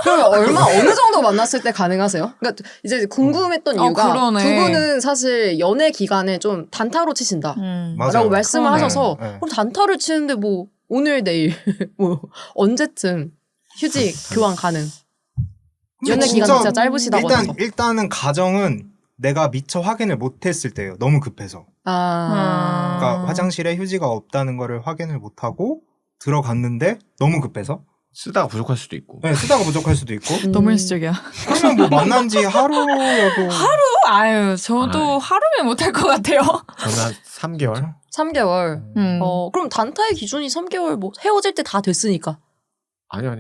그러면 어느 정도 만났을 때 가능하세요? 그러니까 이제 궁금했던 이유가 그러네. 두 분은 사실 연애 기간에 좀 단타로 치신다. 맞아요. 라고 말씀을 그러네. 하셔서 네. 그럼 단타를 치는데 뭐 오늘 내일 뭐 언제쯤 휴지 교환 가능. 연애 기간 진짜 짧으시다고 하셔서. 일단은 가정은 내가 미처 확인을 못했을 때예요. 너무 급해서. 그러니까 화장실에 휴지가 없다는 거를 확인을 못하고 들어갔는데 너무 급해서 쓰다가 부족할 수도 있고. 네, 쓰다가 부족할 수도 있고 너무 일시적이야. 그러면 뭐 만난 지 하루여도 아유, 저도 하루면 못할 것 같아요. 저는 한 3개월? 3개월. 음. 그럼 단타의 기준이 3개월 뭐 헤어질 때 다 됐으니까. 아니요.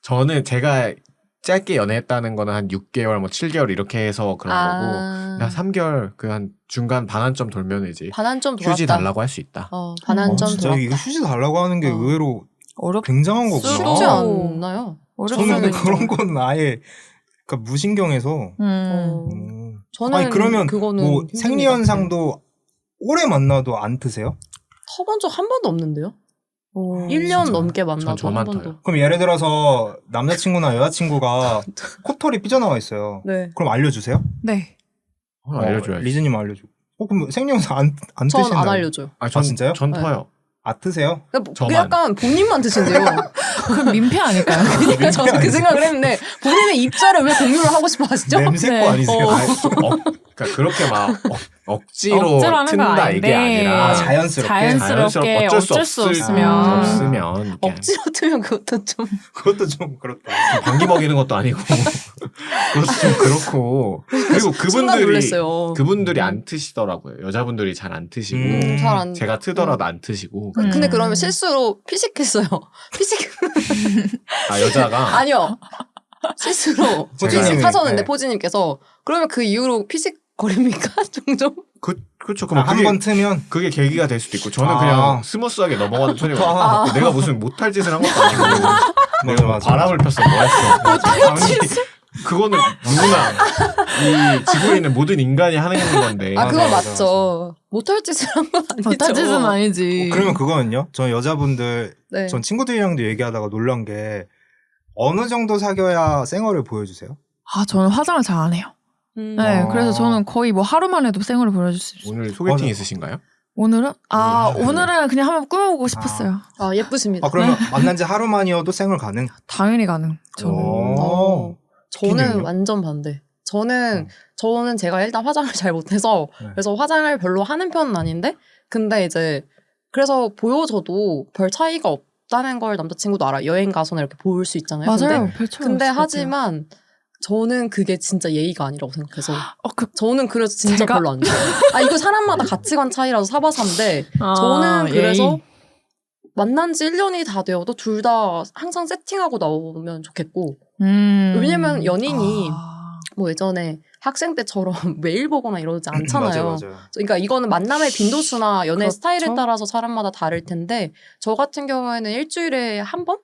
저는 제가 짧게 연애했다는 거는 한 6개월, 뭐 7개월 이렇게 해서 그런 거고, 한 3개월, 그 한 중간 반환점 돌면 이제 반환점 돌았다. 휴지 달라고 할 수 있다. 반환점 진짜 돌았다. 이거 휴지 달라고 하는 게 의외로 굉장한 거구나. 쉽지 않나요? 저는 근데 그런 건 아예 그러니까 무신경해서 저는 아니 그러면 그거는 뭐 힘듭니다. 생리현상도 오래 만나도 안 트세요? 터본 적 한 번도 없는데요? 1년 넘게 만나도 저만 한 번도. 터요. 그럼 예를 들어서 남자친구나 여자친구가 코털이 삐져나와 있어요. 네. 그럼 알려주세요? 네. 알려줘야지. 리즈님 알려줘. 그럼 생리현상 안 전 트신다고? 안 알려줘요. 전, 진짜요? 전 네. 터요. 트세요? 그러니까 저만. 약간 본인만 드신대요. 그럼 민폐 아닐까요? 그러니까 저는 그 생각을 했는데 본인의 입자를 왜 공유를 하고 싶어 하시죠? 냄새코 네. 아니세요? 그러니까 그렇게 막 억지로 억지로 하는 건 튼다 이게 아닌데. 아니라 자연스럽게 어쩔 수 없으면. 없으면 이렇게 억지로 트면 그것도 좀. 그것도 좀 그렇다. 방귀 먹이는 것도 아니고 그것도 좀 그렇고 그리고 순간 놀랐어요. 그분들이 안 트시더라고요. 여자분들이 잘 안 트시고 잘 안. 제가 트더라도 안 트시고 근데 그러면 실수로 피식했어요. 피식. 여자가 아니요. 실수로 포지님이, 피식 하셨는데 네. 포지님께서 그러면 그 이후로 피식 거립니까? 종종? 그렇죠. 그럼 한 번 트면 그게 계기가 될 수도 있고 저는 아. 그냥 스무스하게 넘어가는 편이거든요. 아. 내가 무슨 못할 짓을 한 것도 아니고 내가 맞아. 바람을 폈어 뭐 했어. 못할 짓을 그거는 누구나 이 지구에 있는 모든 인간이 하는 건데 그건 맞아, 맞죠. 못할 짓을 한 건 아니죠. 못할 짓은 아니지. 그러면 그거는요? 전 여자분들, 네. 전 친구들이랑도 얘기하다가 놀란 게 어느 정도 사귀어야 쌩얼을 보여주세요? 저는 화장을 잘 안 해요. 네, 그래서 저는 거의 뭐 하루만 해도 생얼을 보여줄 수 있어요. 오늘 소개팅 맞아. 있으신가요? 오늘은? 오늘은 그냥 한번 꾸며보고 싶었어요. 예쁘십니다. 그러면 만난 지 하루 만이어도 쌩얼 가능? 당연히 가능. 저는. 저는 키님은요? 완전 반대. 저는 제가 일단 화장을 잘 못해서 네. 그래서 화장을 별로 하는 편은 아닌데 근데 이제 그래서 보여줘도 별 차이가 없다는 걸 남자친구도 알아. 여행 가서는 이렇게 보일 수 있잖아요. 맞아요. 근데, 별 차이 근데 없을 것 하지만 저는 그게 진짜 예의가 아니라고 생각해서 같아요. 저는 그래서 진짜 제가- 별로 안 좋아해요. 이거 사람마다 가치관 차이라서 사바사인데 저는 그래서 예의. 만난 지 1년이 다 되어도 둘 다 항상 세팅하고 나오면 좋겠고 왜냐면 연인이 뭐 예전에 학생 때처럼 매일 보거나 이러지 않잖아요. 맞아요. 그러니까 이거는 만남의 빈도수나 연애 그렇죠. 스타일에 따라서 사람마다 다를 텐데 저 같은 경우에는 일주일에 한 번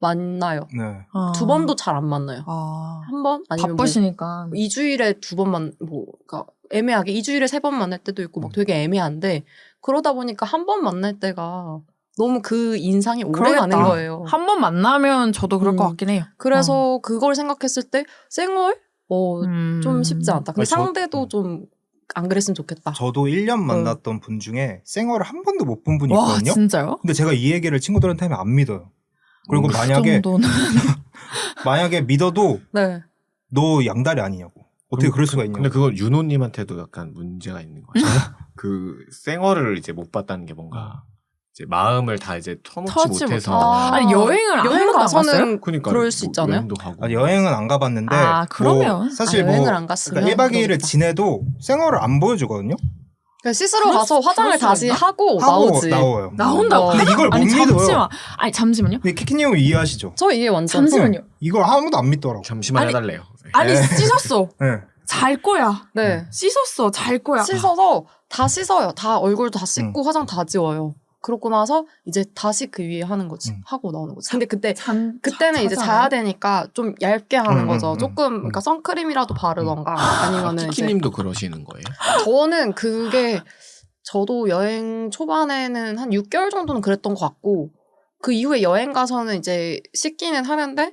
만나요. 네. 두 번도 잘 안 만나요. 한 번 아니면 바쁘시니까. 뭐 2주일에 2번만 그러니까 애매하게 2주일에 3번 만날 때도 있고 막 되게 애매한데 그러다 보니까 한 번 만날 때가 너무 그 인상이 오래 그러겠다. 가는 거예요. 한 번 만나면 저도 그럴 것 같긴 해요. 그래서 그걸 생각했을 때 생얼 좀 쉽지 않다. 근데 아니, 상대도 좀 안 그랬으면 좋겠다. 저도 1년 만났던 분 중에 쌩얼을 한 번도 못 본 분이 와, 있거든요. 진짜요? 근데 제가 이 얘기를 친구들한테 하면 안 믿어요. 그리고 그 만약에 정도는. 믿어도 네. 너 양다리 아니냐고. 어떻게 그럴 수가 있냐고. 근데 그건 윤호님한테도 약간 문제가 있는 거죠. 그 쌩얼을 이제 못 봤다는 게 뭔가 이제 마음을 다 이제 터놓지 터치 못해서 못하고. 아니, 여행을 한 여행 번도 안 갔어요? 가서는 그러니까 그럴 수 있잖아요. 여행도 가고. 아니, 여행은 안 가봤는데 그러면. 뭐 사실 여행을 안 갔으면 그러니까 1박 2일을 그러겠다. 지내도 쌩얼을 안 보여주거든요. 그러니까 씻으러 가서 화장을 그럴 수가 다시 있나? 하고 하고 나오지. 나와요. 나온다고? 근데 이걸 못 아니, 믿어요. 잠시만요. 근데 키키님은 이해하시죠? 저 이게 완전 잠시만요. 이걸 아무도 안 믿더라고. 잠시만 아니, 해달래요. 아니, 씻었어. 네. 잘 거야. 네. 씻었어. 잘 거야. 씻어서 다 씻어요. 다 얼굴 다 씻고 화장 다 지워요. 그러고 나서 이제 다시 그 위에 하는 거지. 하고 나오는 거지. 근데 그때는 이제 자야 되니까 좀 얇게 하는 거죠. 조금 그러니까 선크림이라도 바르던가 아니면은 이제 키키님도 그러시는 거예요? 저는 그게 저도 여행 초반에는 한 6개월 정도는 그랬던 것 같고 그 이후에 여행 가서는 이제 씻기는 하는데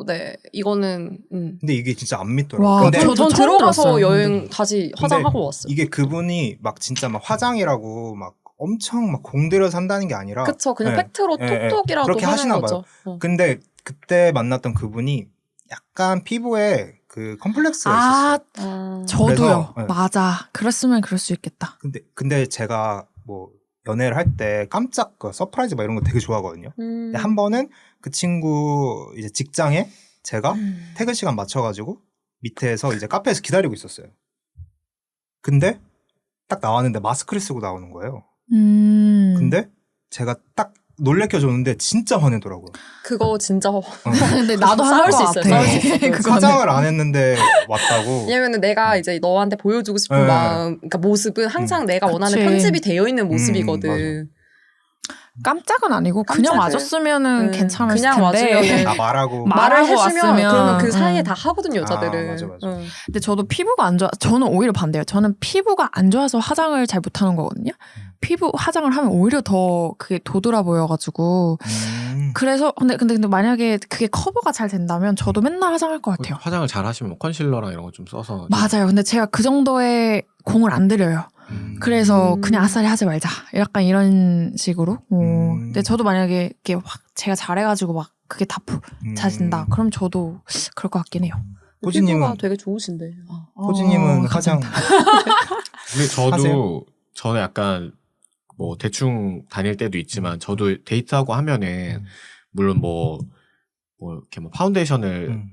네 이거는 근데 이게 진짜 안 믿더라고. 와, 근데 저도 전 처음 들어가서 들었어요. 여행 다시 화장하고 왔어요. 이게 그분이 막 진짜 막 화장이라고 막 엄청 막 공들여서 한다는 게 아니라 그쵸 그냥 네. 팩트로 네, 톡톡이라도 그렇게 하는 하시나 거죠. 근데 그때 만났던 그분이 약간 피부에 그 컴플렉스가 아, 있었어요. 저도요. 그래서, 네. 맞아. 그랬으면 그럴 수 있겠다. 근데 제가 뭐 연애를 할 때 깜짝 그 서프라이즈 막 이런 거 되게 좋아하거든요. 근데 한 번은 그 친구 이제 직장에 제가 퇴근 시간 맞춰가지고 밑에서 이제 카페에서 기다리고 있었어요. 근데 딱 나왔는데 마스크를 쓰고 나오는 거예요. 근데 제가 딱 놀래켜줬는데 진짜 화내더라고요. 그거 진짜 근데 나도 싸울 할 수 것 있어요. 같아. 싸울 수 있어요. 그거는. 화장을 안 했는데 왔다고. 왜냐면은 내가 이제 너한테 보여주고 싶은 네. 마음, 그러니까 모습은 항상 내가 원하는 그치. 편집이 되어 있는 모습이거든. 깜짝은 아니고 그냥 깜짝을- 와줬으면 괜찮을 그냥 텐데. 와주면은 아 말하고. 말하고 말을 해주면 왔으면, 그러면 그 사이에 다 하거든 여자들은. 맞아, 맞아. 응. 근데 저도 피부가 안 좋아. 저는 오히려 반대예요. 저는 피부가 안 좋아서 화장을 잘 못하는 거거든요. 피부 화장을 하면 오히려 더 그게 도드라 보여가지고. 그래서 근데 만약에 그게 커버가 잘 된다면 저도 맨날 화장할 것 같아요. 화장을 잘 하시면 뭐 컨실러랑 이런 거 좀 써서 맞아요. 근데 제가 그 정도의 공을 안 들여요. 그래서 그냥 아싸리 하지 말자. 약간 이런 식으로. 근데 저도 만약에 이게 확 제가 잘해가지고 막 그게 다 자진다. 그럼 저도 그럴 것 같긴 해요. 피부가 포지님은 되게 좋으신데. 포지님은 화장 근데 저도 하세요? 저는 약간 뭐 대충 다닐 때도 있지만 저도 데이트하고 하면은 물론 뭐 이렇게 뭐 파운데이션을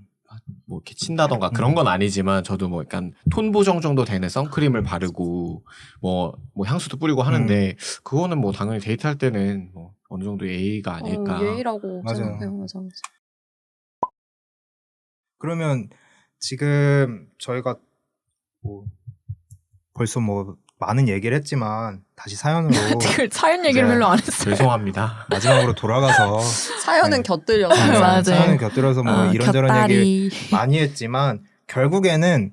뭐 이렇게 친다던가 그런 건 아니지만 저도 뭐 약간 톤 보정 정도 되는 선크림을 바르고 뭐 향수도 뿌리고 하는데 그거는 뭐 당연히 데이트할 때는 뭐 어느 정도 예의가 아닐까. 예의라고 맞아요. 생각해요. 맞아. 그러면 지금 저희가 뭐 벌써 뭐 많은 얘기를 했지만 다시 사연으로 그 사연 얘기를 이제 별로 안 했어요. 죄송합니다. 마지막으로 돌아가서 사연은 네. 곁들여서. 맞아요. 사연을 곁들여서 뭐 이런저런 곁다리. 얘기 많이 했지만 결국에는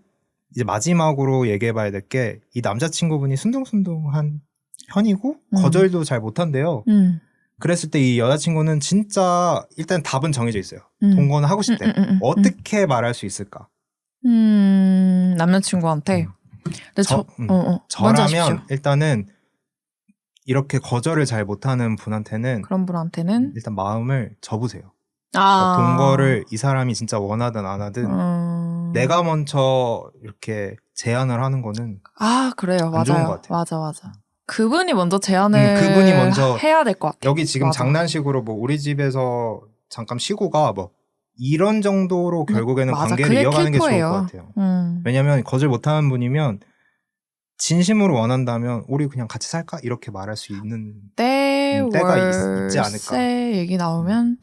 이제 마지막으로 얘기해봐야 될 게 이 남자친구분이 순둥순둥한 편이고 거절도 잘 못한대요. 그랬을 때 이 여자친구는 진짜 일단 답은 정해져 있어요. 동거는 하고 싶대. 어떻게 말할 수 있을까? 남자친구한테. 근데 먼저 저라면 하십시오. 일단은 이렇게 거절을 잘 못하는 분한테는 그런 분한테는 일단 마음을 접으세요. 아. 동거를 이 사람이 진짜 원하든 안 하든 내가 먼저 이렇게 제안을 하는 거는 아 그래요. 안 좋은 맞아요. 것 같아요. 맞아. 그분이 먼저 제안을 그분이 먼저 해야 될 것 같아요. 여기 지금 맞아. 장난식으로 뭐 우리 집에서 잠깐 쉬고 가 뭐 이런 정도로 결국에는 맞아. 관계를 그게 이어가는 게 좋을 킬포예요. 것 같아요. 음. 왜냐면 거절 못하는 분이면 진심으로 원한다면 우리 그냥 같이 살까 이렇게 말할 수 있는 때가 있지 않을까. 월세 얘기 나오면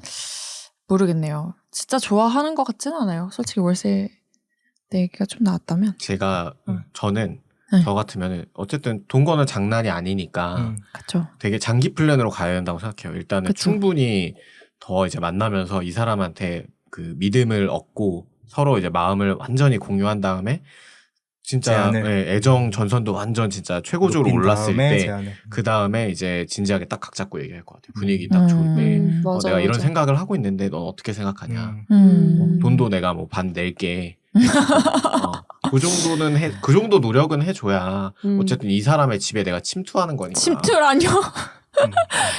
모르겠네요. 진짜 좋아하는 것 같진 않아요. 솔직히 월세 얘기가 좀 나왔다면. 제가 저는 네. 저 같으면은 어쨌든 동거는 장난이 아니니까 그렇죠. 되게 장기 플랜으로 가야 된다고 생각해요. 일단은 그쵸. 충분히 더 이제 만나면서 이 사람한테 그 믿음을 얻고 서로 이제 마음을 완전히 공유한 다음에 진짜 제안을. 예, 애정 전선도 완전 진짜 최고조로 높인 올랐을 다음에 때 제안을. 그 다음에 이제 진지하게 딱 각 잡고 얘기할 것 같아요. 분위기 딱 좋을 때 맞아, 내가 이런 맞아. 생각을 하고 있는데 넌 어떻게 생각하냐. 돈도 내가 뭐 반 낼게. 그 정도는 그 정도 노력은 해줘야 어쨌든 이 사람의 집에 내가 침투하는 거니까. 침투라뇨?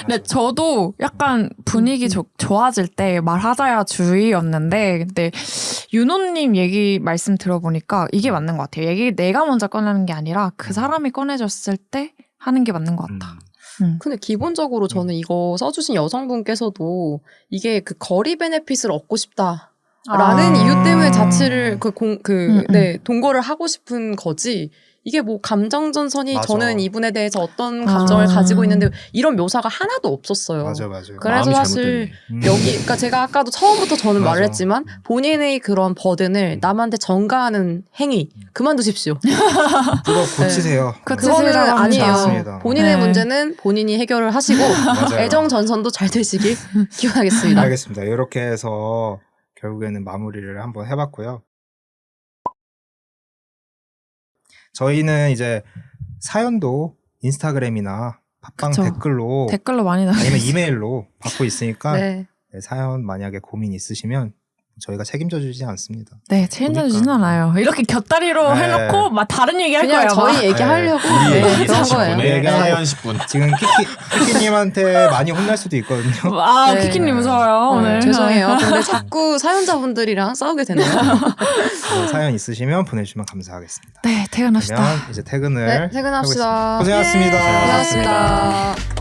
근데 저도 약간 분위기 좋아질 때 말하자야 주의였는데 근데 윤호님 얘기 말씀 들어보니까 이게 맞는 것 같아요. 얘기 내가 먼저 꺼내는 게 아니라 그 사람이 꺼내줬을 때 하는 게 맞는 것 같다. 근데 기본적으로 저는 이거 써주신 여성분께서도 이게 그 거리 베네핏을 얻고 싶다라는 이유 때문에 자취를 동거를 하고 싶은 거지. 이게 뭐 감정 전선이 맞아. 저는 이분에 대해서 어떤 감정을 가지고 있는데 이런 묘사가 하나도 없었어요. 맞아요. 그래서 마음이 사실 여기 그러니까 제가 아까도 처음부터 저는 맞아. 말을 했지만 본인의 그런 버든을 남한테 전가하는 행위 그만두십시오. 그거 고치세요. 그거는 아니에요. 맞습니다. 본인의 네. 문제는 본인이 해결을 하시고 맞아요. 애정 전선도 잘 되시길 기원하겠습니다. 알겠습니다. 이렇게 해서 결국에는 마무리를 한번 해봤고요. 저희는 이제 사연도 인스타그램이나 팟빵 그쵸. 댓글로 많이 아니면 나와요. 이메일로 받고 있으니까 네. 네, 사연 만약에 고민 있으시면 저희가 책임져 주지 않습니다. 네, 책임져주진 그러니까. 않아요. 이렇게 곁다리로 네. 해놓고 막 다른 얘기할 그냥 거예요. 막. 저희 얘기하려고 우리 그런 거예요. 네. 사연 10분. 지금 키키님한테 많이 혼날 수도 있거든요. 아, 네. 키키님 무서워요, 오늘. 죄송해요. 근데 자꾸 사연자분들이랑 싸우게 되네요. 사연 있으시면 보내주시면 감사하겠습니다. 네, 퇴근합시다. 그러면 이제 퇴근을 네, 퇴근합시다. 해보겠습니다. 고생하셨습니다. 고생하셨습니다.